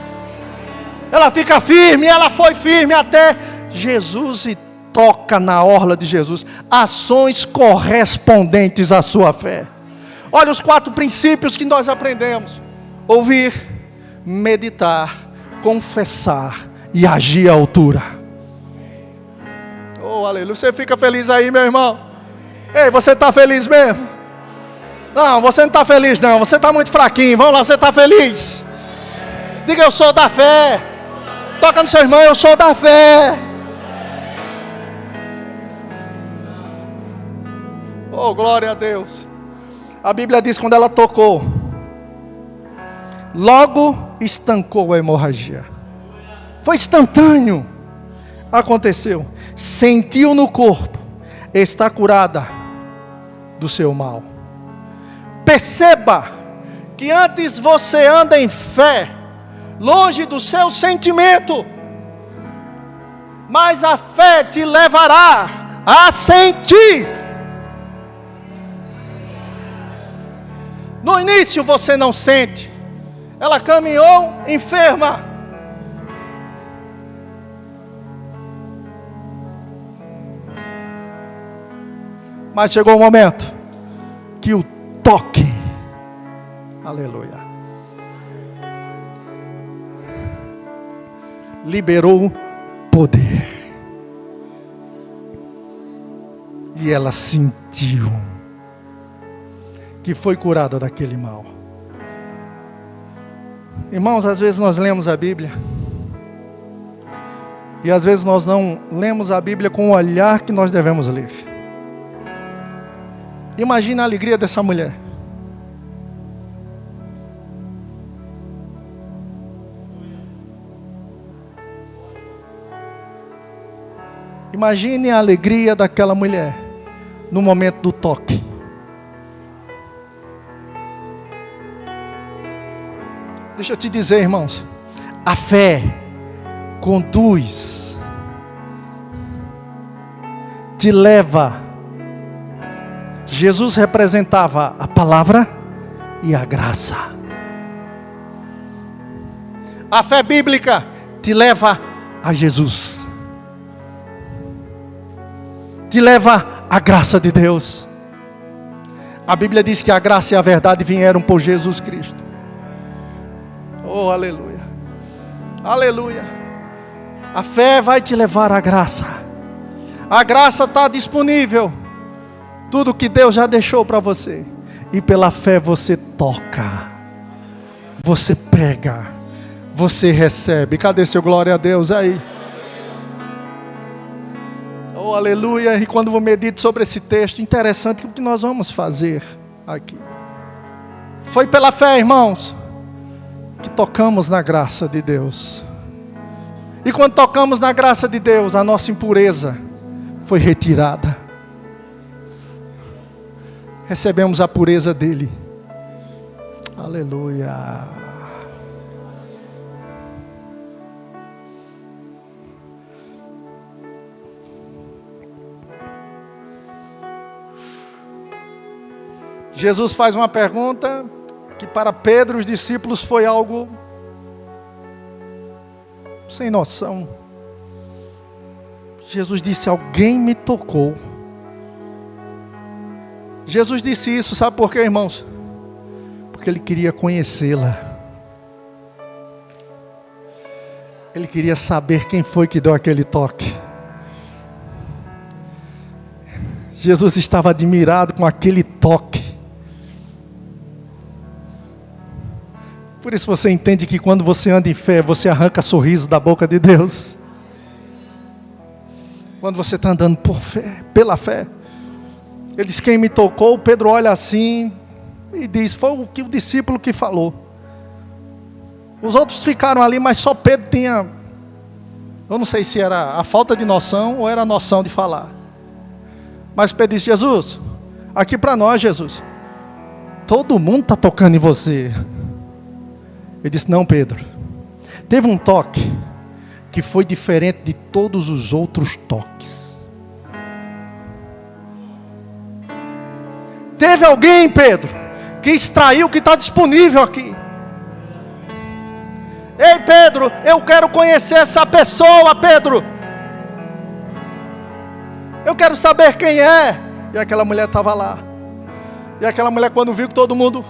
Ela fica firme, ela foi firme até Jesus e toca na orla de Jesus. Ações correspondentes à sua fé. Olha os 4 princípios que nós aprendemos: ouvir, meditar, confessar e agir à altura. Oh, aleluia. Você fica feliz aí, meu irmão? Ei, você está feliz mesmo? Não, você não está feliz não, você está muito fraquinho. Vamos lá, você está feliz? Diga: eu sou da fé. Toca no seu irmão: eu sou da fé. Oh, glória a Deus. A Bíblia diz: quando ela tocou, logo estancou a hemorragia. Foi instantâneo. Aconteceu. Sentiu no corpo: está curada do seu mal. Perceba que antes você anda em fé, longe do seu sentimento, mas a fé te levará a sentir. No início você não sente. Ela caminhou enferma. Mas chegou o momento que o toque, aleluia, liberou poder. E ela sentiu que foi curada daquele mal. Irmãos, às vezes nós lemos a Bíblia, e às vezes nós não lemos a Bíblia com o olhar que nós devemos ler. Imagina a alegria dessa mulher. Imagine a alegria daquela mulher no momento do toque. Deixa eu te dizer, irmãos, a fé conduz, te leva. Jesus representava a palavra e a graça. A fé bíblica te leva a Jesus, te leva à graça de Deus. A Bíblia diz que a graça e a verdade vieram por Jesus Cristo. Oh, aleluia, aleluia. A fé vai te levar à graça. A graça está disponível. Tudo que Deus já deixou para você. E pela fé você toca, você pega, você recebe. Cadê seu glória a Deus aí? Oh, aleluia. E quando eu medito sobre esse texto, interessante o que nós vamos fazer aqui. Foi pela fé, irmãos, que tocamos na graça de Deus. E quando tocamos na graça de Deus, a nossa impureza foi retirada. Recebemos a pureza dele. Aleluia. Jesus faz uma pergunta que para Pedro e os discípulos foi algo sem noção. Jesus disse: alguém me tocou. Jesus disse isso, sabe por quê, irmãos? Porque ele queria conhecê-la. Ele queria saber quem foi que deu aquele toque. Jesus estava admirado com aquele toque. Por isso você entende que quando você anda em fé, você arranca sorriso da boca de Deus. Quando você está andando por fé, pela fé. Ele diz: quem me tocou? Pedro olha assim e diz: foi o discípulo que falou. Os outros ficaram ali, mas só Pedro tinha, eu não sei se era a falta de noção ou era a noção de falar. Mas Pedro disse: Jesus, aqui para nós, Jesus, todo mundo está tocando em você. Ele disse: não, Pedro, teve um toque que foi diferente de todos os outros toques. Teve alguém, Pedro, que extraiu o que está disponível aqui. Ei, Pedro, eu quero conhecer essa pessoa, Pedro. Eu quero saber quem é. E aquela mulher estava lá. E aquela mulher, quando viu que todo mundo,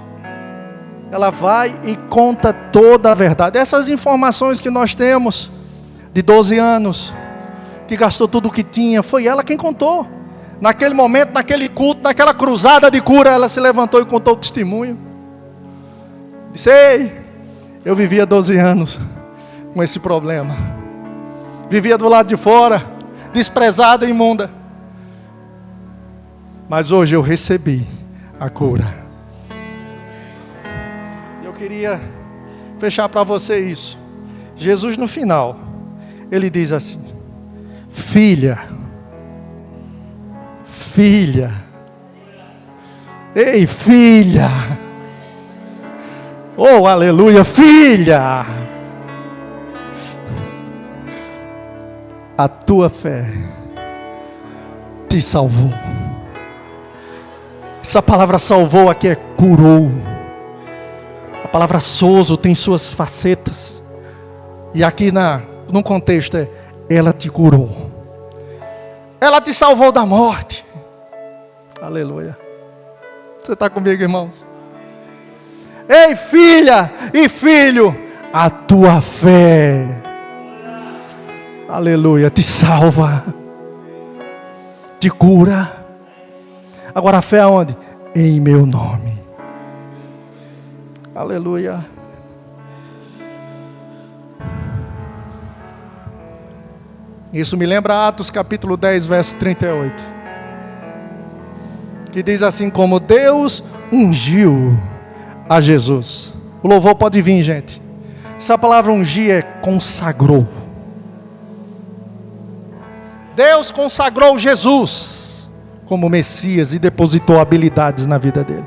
ela vai e conta toda a verdade. Essas informações que nós temos, de 12 anos, que gastou tudo o que tinha, foi ela quem contou. Naquele momento, naquele culto, naquela cruzada de cura, ela se levantou e contou o testemunho. Disse: ei, eu vivia 12 anos com esse problema. Vivia do lado de fora, desprezada e imunda. Mas hoje eu recebi a cura. Eu queria fechar para você isso. Jesus no final, ele diz assim: filha, filha, ei filha, oh aleluia, filha, a tua fé te salvou. Essa palavra salvou aqui é curou. A palavra sozo tem suas facetas, e aqui no contexto é: ela te curou, ela te salvou da morte. Aleluia. Você está comigo, irmãos? Ei, filha e filho, a tua fé, aleluia, te salva, te cura. Agora a fé aonde? Em meu nome. Aleluia. Isso me lembra Atos capítulo 10, verso 38. Que diz assim: como Deus ungiu a Jesus. O louvor pode vir, gente. Essa palavra ungir é consagrou. Deus consagrou Jesus como Messias e depositou habilidades na vida dele.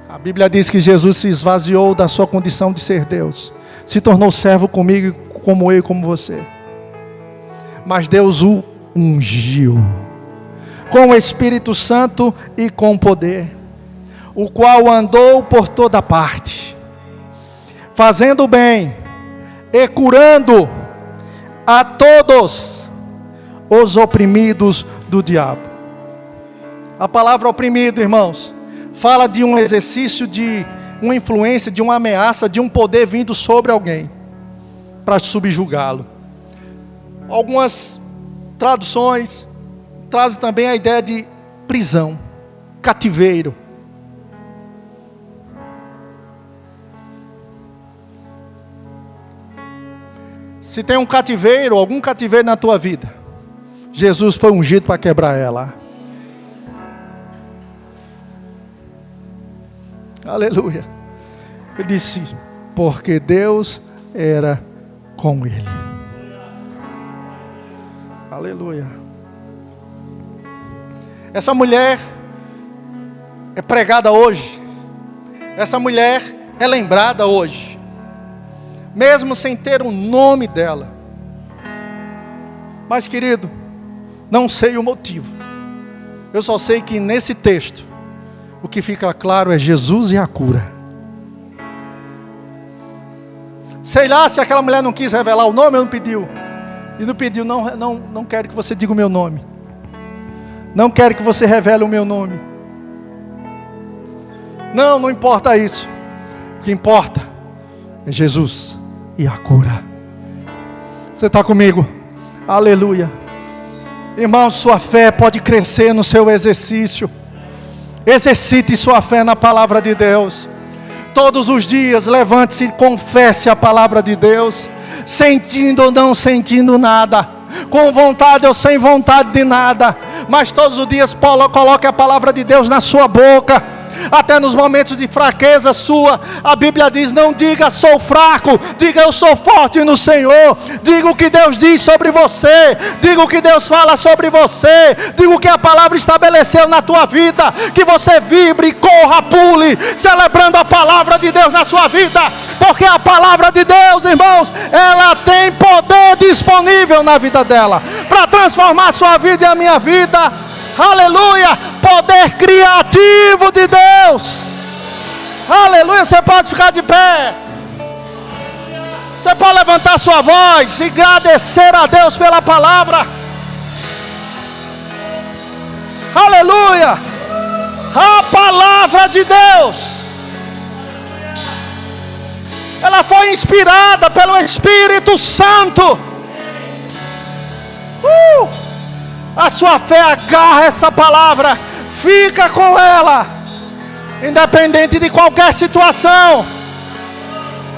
A Bíblia diz que Jesus se esvaziou da sua condição de ser Deus, se tornou servo comigo, como eu e como você. Mas Deus o ungiu com o Espírito Santo e com poder, o qual andou por toda parte, fazendo o bem e curando a todos os oprimidos do diabo. A palavra oprimido, irmãos, fala de um exercício, de uma influência, de uma ameaça, de um poder vindo sobre alguém para subjugá-lo. Algumas traduções trazem também a ideia de prisão, cativeiro. Se tem um cativeiro, algum cativeiro na tua vida, Jesus foi ungido para quebrar ela. Aleluia. Ele disse, porque Deus era com ele. Aleluia. Essa mulher é pregada hoje. Essa mulher é lembrada hoje, mesmo sem ter o nome dela. Mas, querido, não sei o motivo. Eu só sei que nesse texto, o que fica claro é Jesus e a cura. Sei lá se aquela mulher não quis revelar o nome ou não pediu. E não pediu, não quero que você diga o meu nome. Não quero que você revele o meu nome. Não importa isso. O que importa é Jesus e a cura. Você está comigo? Aleluia. Irmão, sua fé pode crescer no seu exercício. Exercite sua fé na palavra de Deus. Todos os dias, levante-se e confesse a palavra de Deus. Sentindo ou não sentindo nada. Com vontade ou sem vontade de nada. Mas todos os dias coloque a palavra de Deus na sua boca. Até nos momentos de fraqueza sua, a Bíblia diz, não diga sou fraco, diga eu sou forte no Senhor. Diga o que Deus diz sobre você, diga o que Deus fala sobre você, diga o que a palavra estabeleceu na tua vida, que você vibre, corra, pule, celebrando a palavra de Deus na sua vida, porque a palavra de Deus, irmãos, ela tem poder disponível na vida dela, para transformar a sua vida e a minha vida. Aleluia, poder criativo de Deus. Aleluia, você pode ficar de pé. Você pode levantar sua voz e agradecer a Deus pela palavra. Aleluia, a palavra de Deus, ela foi inspirada pelo Espírito Santo. A sua fé agarra essa palavra, fica com ela, independente de qualquer situação.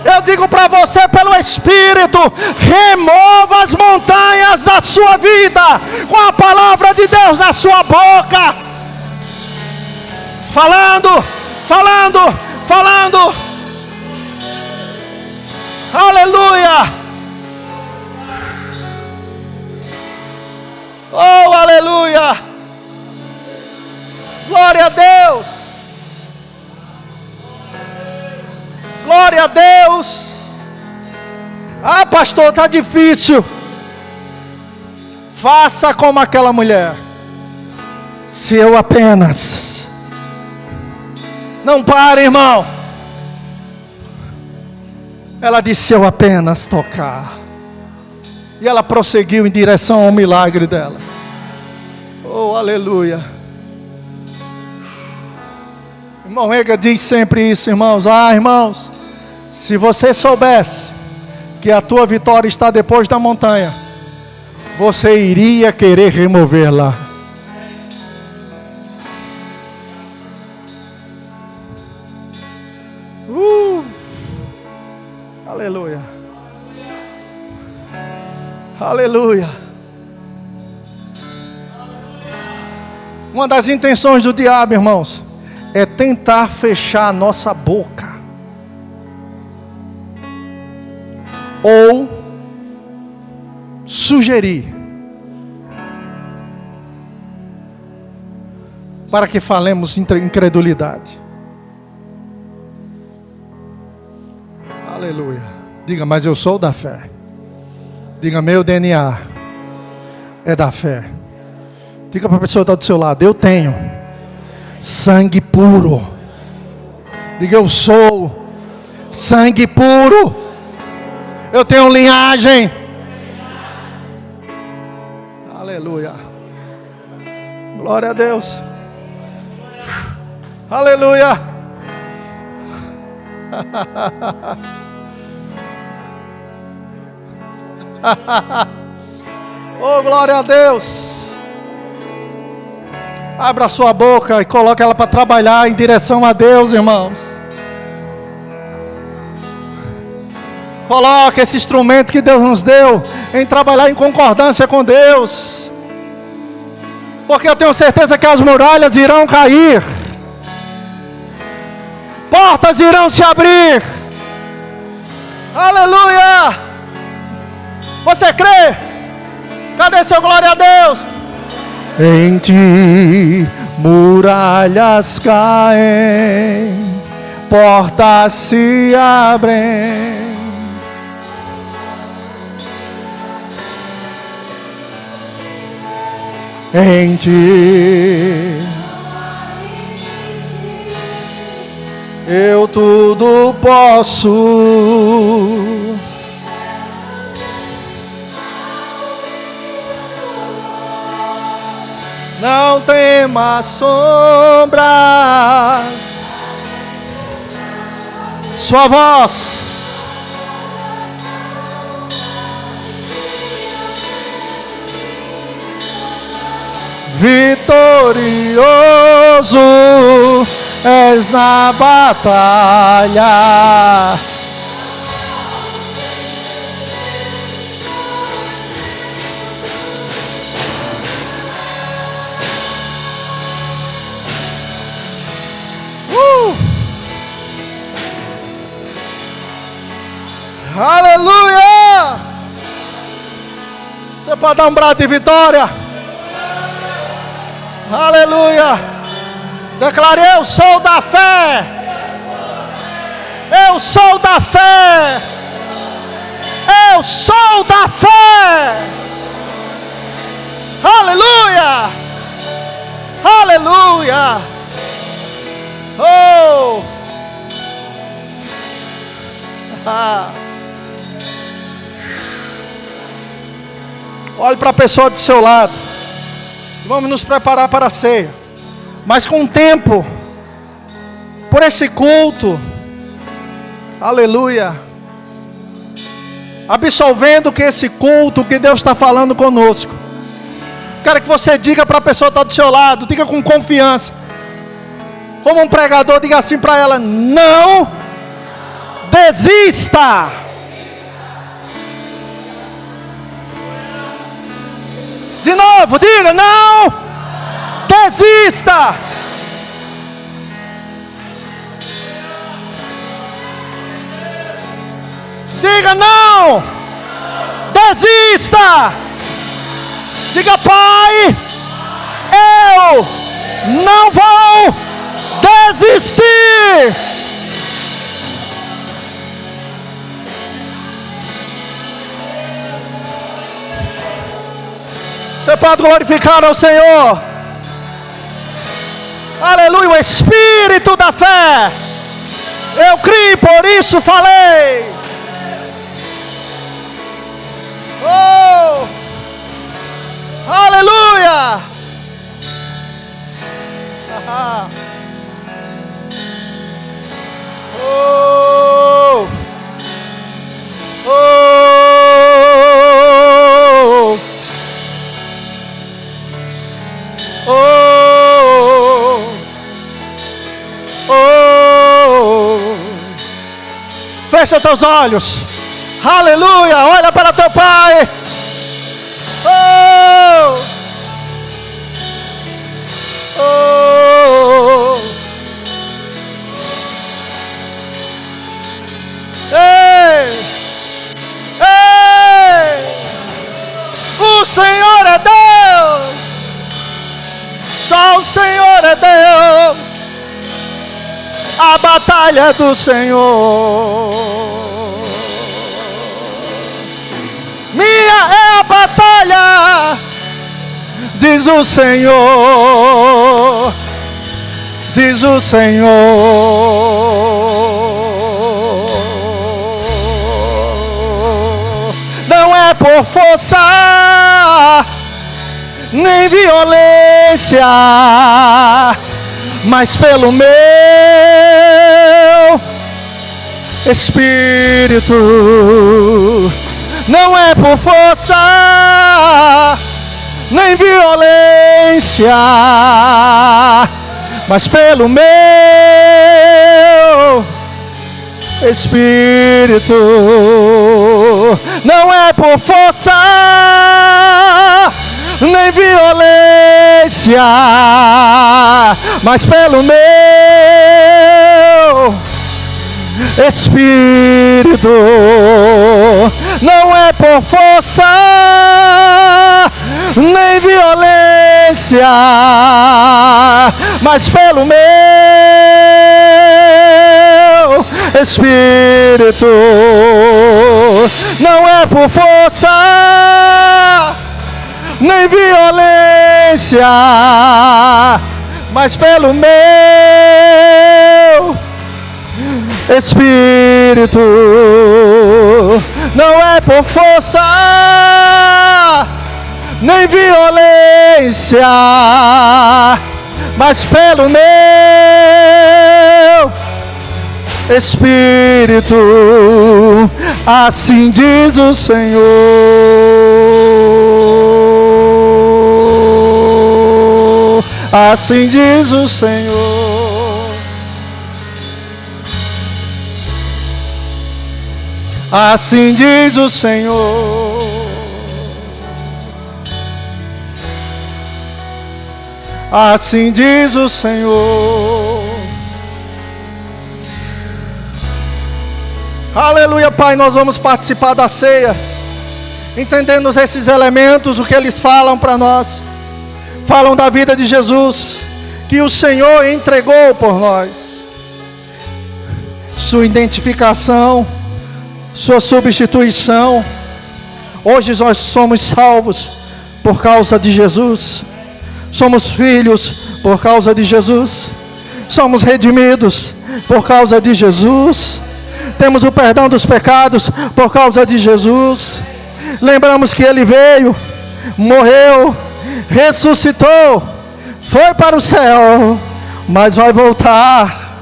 Eu digo para você pelo Espírito, remova as montanhas da sua vida, com a palavra de Deus na sua boca. Falando. Aleluia. Oh, aleluia. Glória a Deus. Glória a Deus. Ah, pastor, está difícil. Faça como aquela mulher. Se eu apenas. Não pare, irmão. Ela disse, se eu apenas tocar. E ela prosseguiu em direção ao milagre dela. Oh, aleluia. Irmão Ega diz sempre isso, irmãos. Ah, irmãos, se você soubesse que a tua vitória está depois da montanha, você iria querer removê-la. Aleluia. Aleluia. Uma das intenções do diabo, irmãos, é tentar fechar a nossa boca, ou sugerir para que falemos incredulidade. Aleluia. Diga, mas eu sou da fé. Diga, meu DNA é da fé. Diga para a pessoa que está do seu lado, eu tenho sangue puro. Diga, eu sou sangue puro. Eu tenho linhagem. Aleluia. Glória a Deus. Aleluia. Oh, glória a Deus. Abra a sua boca e coloque ela para trabalhar em direção a Deus, irmãos. Coloque esse instrumento que Deus nos deu em trabalhar em concordância com Deus. Porque eu tenho certeza que as muralhas irão cair. Portas irão se abrir. Aleluia. Você crê? Cadê seu glória a Deus? Em ti muralhas caem, portas se abrem. Em ti eu tudo posso. Não temas sombras. Sua voz. Vitorioso és na batalha. Aleluia! Você pode dar um brado de vitória? Aleluia! Declare: eu sou da fé. Eu sou da fé. Eu sou da fé. Aleluia! Aleluia! Oh! Olhe para a pessoa do seu lado. Vamos nos preparar para a ceia. Mas com o tempo, por esse culto, aleluia, absolvendo que esse culto que Deus está falando conosco, quero que você diga para a pessoa que está do seu lado, diga com confiança, como um pregador, diga assim para ela: não desista. De novo, diga: não desista. Diga: não desista. Diga: Pai, eu não vou desistir. Você pode glorificar ao Senhor. Aleluia, o Espírito da fé. Eu criei, por isso falei. Oh, aleluia. Oh, oh, oh, oh. Fecha teus olhos. Aleluia. Olha para teu Pai. Oh, oh. Ei, ei. O Senhor é Deus. Só Só o Senhor é Deus. A batalha é do Senhor. Minha é a batalha, diz o Senhor. Diz o Senhor. Não é por força nem violência, mas pelo meu Espírito. Não é por força nem violência, mas pelo meu Espírito. Não é por força nem violência, mas pelo meu Espírito. Não é por força nem violência, mas pelo meu Espírito. Não é por força nem violência, mas pelo meu Espírito. Não é por força nem violência, mas pelo meu Espírito. Assim diz o Senhor. Assim diz o Senhor. Assim diz o Senhor. Assim diz o Senhor. Aleluia, Pai, nós vamos participar da ceia, entendendo esses elementos, o que eles falam para nós. Falam da vida de Jesus, que o Senhor entregou por nós. Sua identificação, sua substituição. Hoje nós somos salvos por causa de Jesus. Somos filhos por causa de Jesus. Somos redimidos por causa de Jesus. Temos o perdão dos pecados por causa de Jesus. Lembramos que Ele veio, morreu, ressuscitou, foi para o céu, mas vai voltar.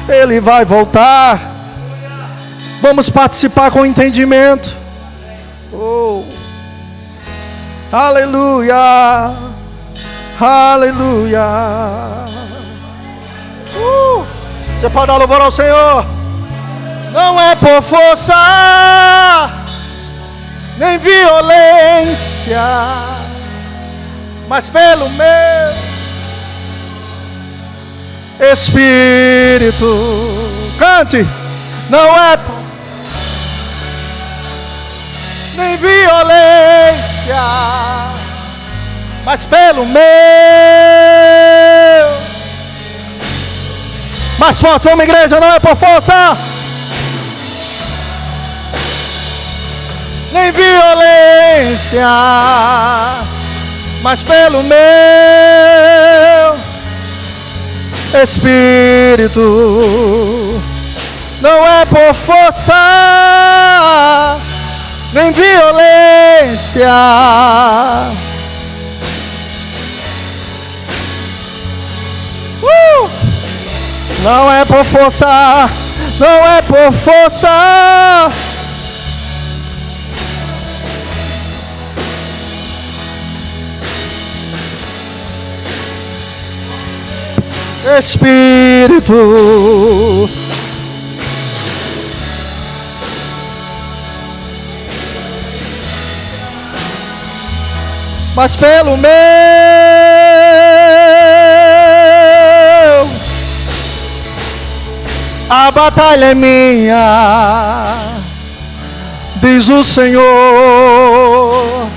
Ele vai voltar. Vamos participar com entendimento. Oh. Aleluia. Aleluia. Você pode dar louvor ao Senhor. Não é por força nem violência, mas pelo meu Espírito. Cante. Não é por nem violência, mas pelo meu. Mais forte, vamos igreja, não é por força nem violência, mas pelo meu Espírito. Não é por força nem violência, não é por força, não é por força, Espírito. Mas pelo meu, a batalha é minha, diz o Senhor.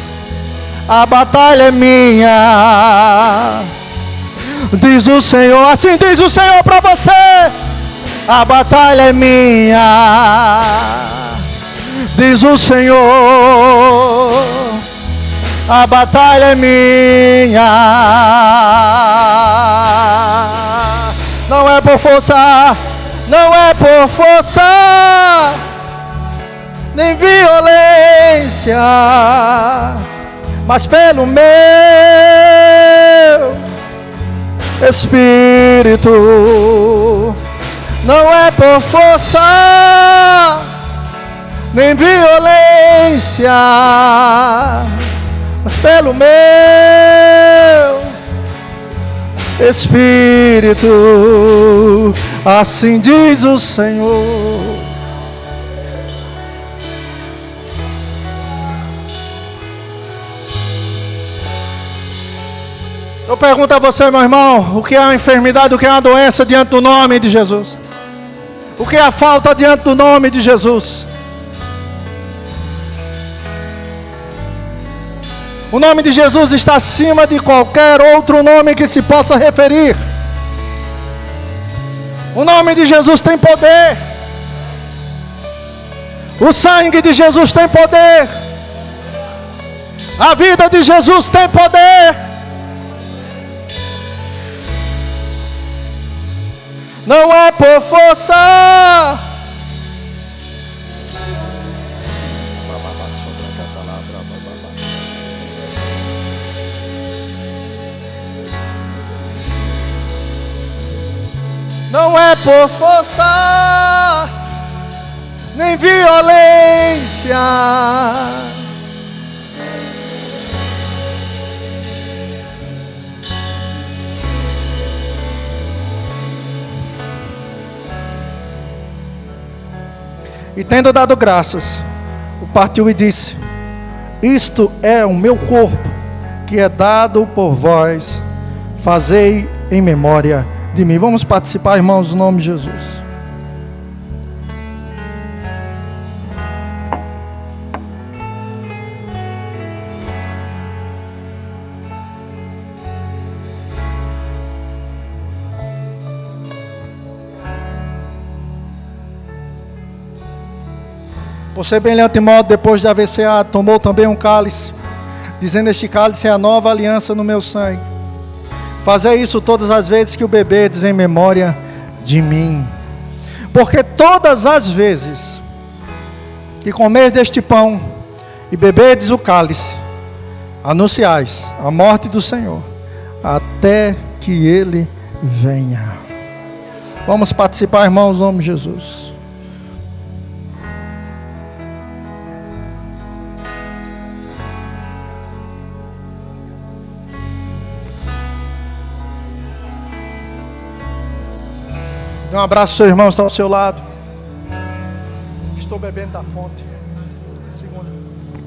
a batalha é minha. Diz o Senhor, assim diz o Senhor para você: a batalha é minha. Diz o Senhor, a batalha é minha. Não é por força, não é por força, nem violência, mas pelo meu Espírito. Não é por força, nem violência, mas pelo meu Espírito, assim diz o Senhor. Eu pergunto a você, meu irmão, o que é uma enfermidade, o que é uma doença diante do nome de Jesus? O que é a falta diante do nome de Jesus? O nome de Jesus está acima de qualquer outro nome que se possa referir. O nome de Jesus tem poder. O sangue de Jesus tem poder. A vida de Jesus tem poder. Não é por força. Não é por força, nem violência, e tendo dado graças, o partiu e disse: isto é o meu corpo, que é dado por vós, fazei em memória de mim. Vamos participar, irmãos, no nome de Jesus. Por semelhante modo, depois de haver ceado, tomou também um cálice, dizendo: este cálice é a nova aliança no meu sangue. Fazei isso todas as vezes que o beberdes em memória de mim. Porque todas as vezes que comerdes deste pão e beberdes o cálice, anunciais a morte do Senhor, até que Ele venha. Vamos participar, irmãos, em nome de Jesus. Dê um abraço ao seu irmão, está ao seu lado. Estou bebendo da fonte.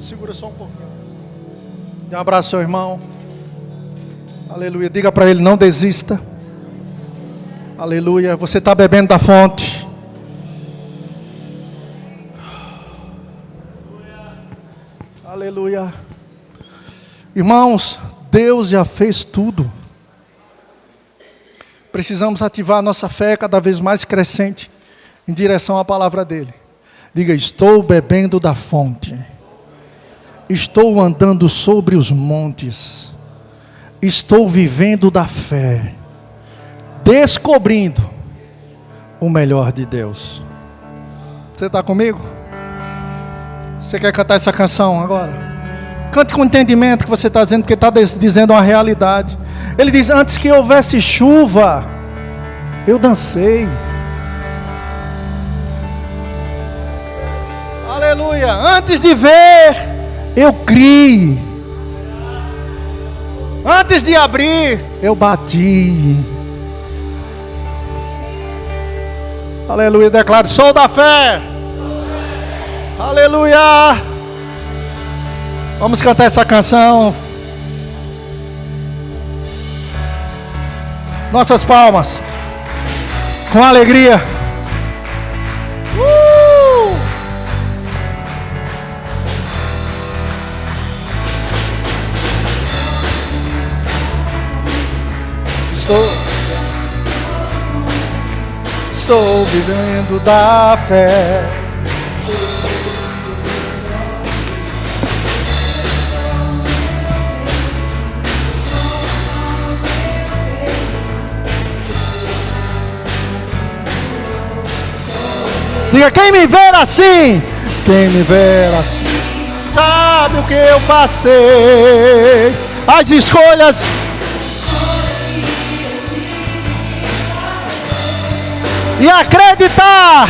Segura só um pouquinho. Dê um abraço ao seu irmão. Aleluia. Diga para ele: não desista. Aleluia. Você está bebendo da fonte. Aleluia. Irmãos, Deus já fez tudo. Precisamos ativar a nossa fé cada vez mais crescente em direção à palavra dele. Diga: estou bebendo da fonte. Estou andando sobre os montes. Estou vivendo da fé. Descobrindo o melhor de Deus. Você está comigo? Você quer cantar essa canção agora? Cante com entendimento que você está dizendo, porque está dizendo uma realidade. Ele diz: antes que houvesse chuva, eu dancei. Aleluia. Antes de ver, eu criei. Antes de abrir, eu bati. Aleluia. Declaro: sou da fé. Aleluia. Vamos cantar essa canção. Nossas palmas, com alegria. Estou vivendo da fé. Diga, quem me ver assim, sabe o que eu passei, as escolhas. E acreditar,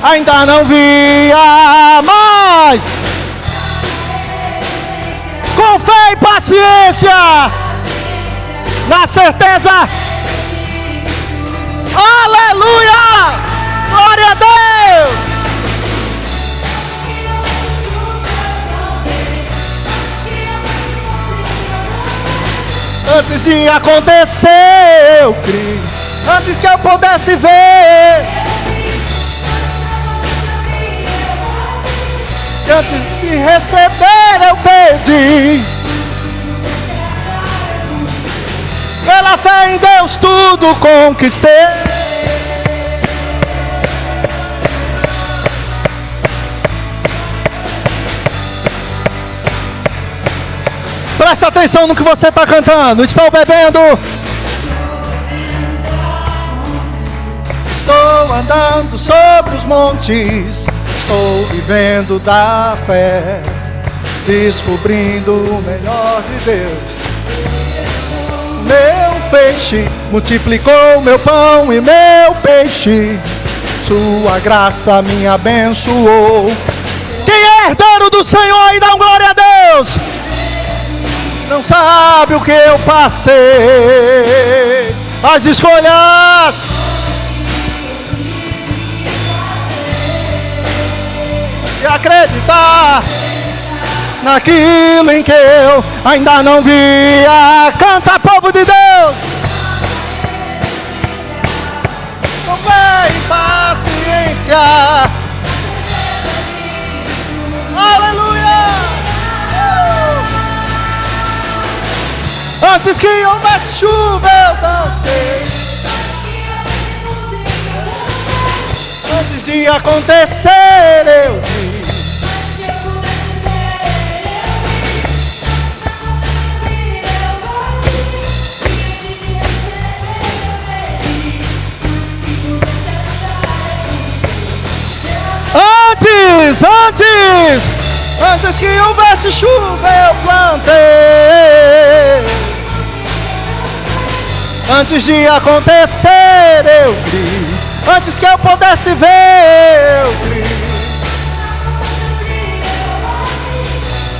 ainda não via mais. Com fé e paciência, na certeza. Aleluia! Glória a Deus! Antes de acontecer, eu criei. Antes que eu pudesse ver. E antes de receber, eu pedi. Pela fé em Deus tudo conquistei. Preste atenção no que você está cantando. Estou bebendo. Estou andando sobre os montes. Estou vivendo da fé. Descobrindo o melhor de Deus. Meu peixe multiplicou meu pão e meu peixe. Sua graça me abençoou. Quem é herdeiro do Senhor aí, dá um glória a Deus. Não sabe o que eu passei, as escolhas. E acreditar naquilo em que eu ainda não via. Canta, povo de Deus. Com fé e paciência. Aleluia. Antes que houvesse chuva eu dancei. Antes de acontecer eu vi. Antes que houvesse chuva eu plantei. Antes de acontecer eu criei. Antes que eu pudesse ver eu criei.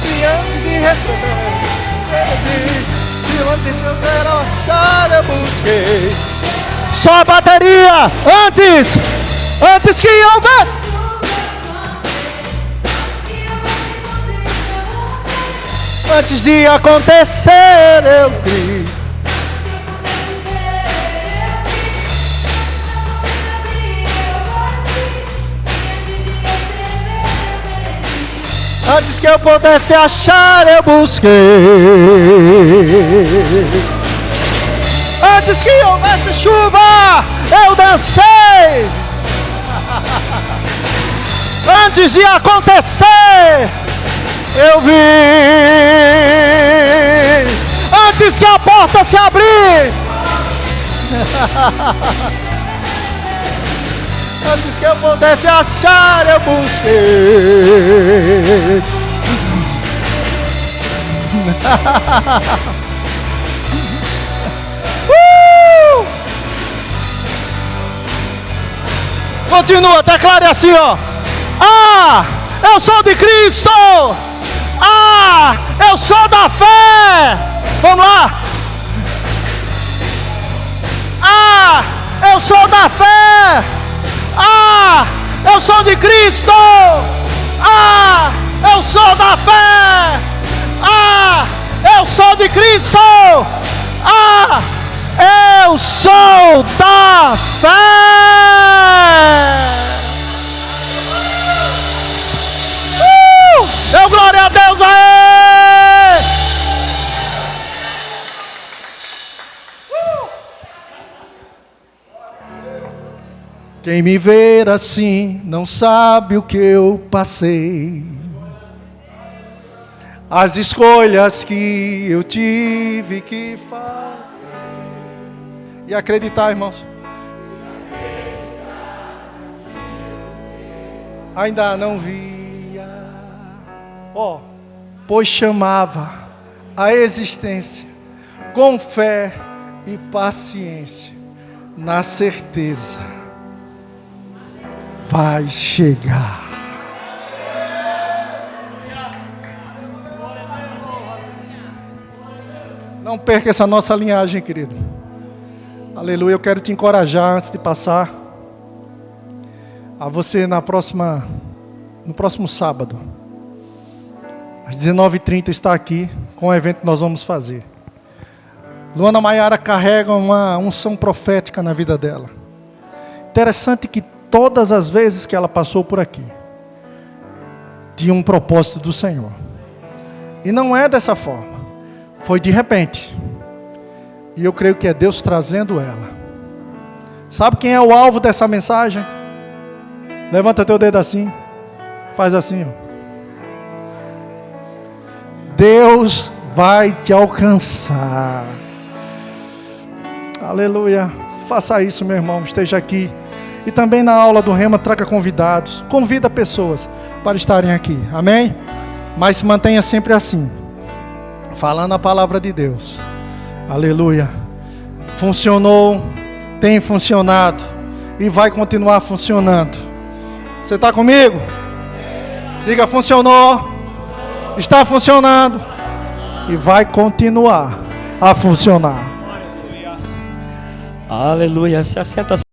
E antes de receber eu pedi. E antes de eu ter achar eu busquei. Só a bateria. Antes que houvesse. Antes de acontecer eu criei. Antes que eu pudesse achar eu busquei. Antes que houvesse chuva eu dancei. Antes de acontecer eu vi. Antes que a porta se abrir. Antes que eu pudesse achar eu busquei. Continua, declare assim, ó. Ah, eu sou de Cristo. Ah, eu sou da fé. Vamos lá. Ah, eu sou da fé. Ah, eu sou de Cristo. Ah, eu sou da fé. Ah, eu sou de Cristo. Ah, eu sou da fé. Deu glória a Deus aí. Quem me ver assim não sabe o que eu passei. As escolhas que eu tive que fazer. E acreditar, irmãos. Ainda não via. Pois chamava a existência com fé e paciência, na certeza vai chegar. Não perca essa nossa linhagem, querido. Aleluia. Eu quero te encorajar antes de passar a você no próximo sábado, às 19h30 está aqui com o evento que nós vamos fazer. Luana Maiara carrega uma unção profética na vida dela. Interessante que todas as vezes que ela passou por aqui, tinha um propósito do Senhor. E não é dessa forma. Foi de repente. E eu creio que é Deus trazendo ela. Sabe quem é o alvo dessa mensagem? Levanta teu dedo assim. Faz assim, ó. Deus vai te alcançar. Aleluia. Faça isso, meu irmão. Esteja aqui. E também na aula do Rema, traga convidados. Convida pessoas para estarem aqui. Amém? Mas se mantenha sempre assim. Falando a palavra de Deus. Aleluia. Funcionou. Tem funcionado. E vai continuar funcionando. Você está comigo? Diga, funcionou. Está funcionando. E vai continuar a funcionar. Aleluia. Se assenta.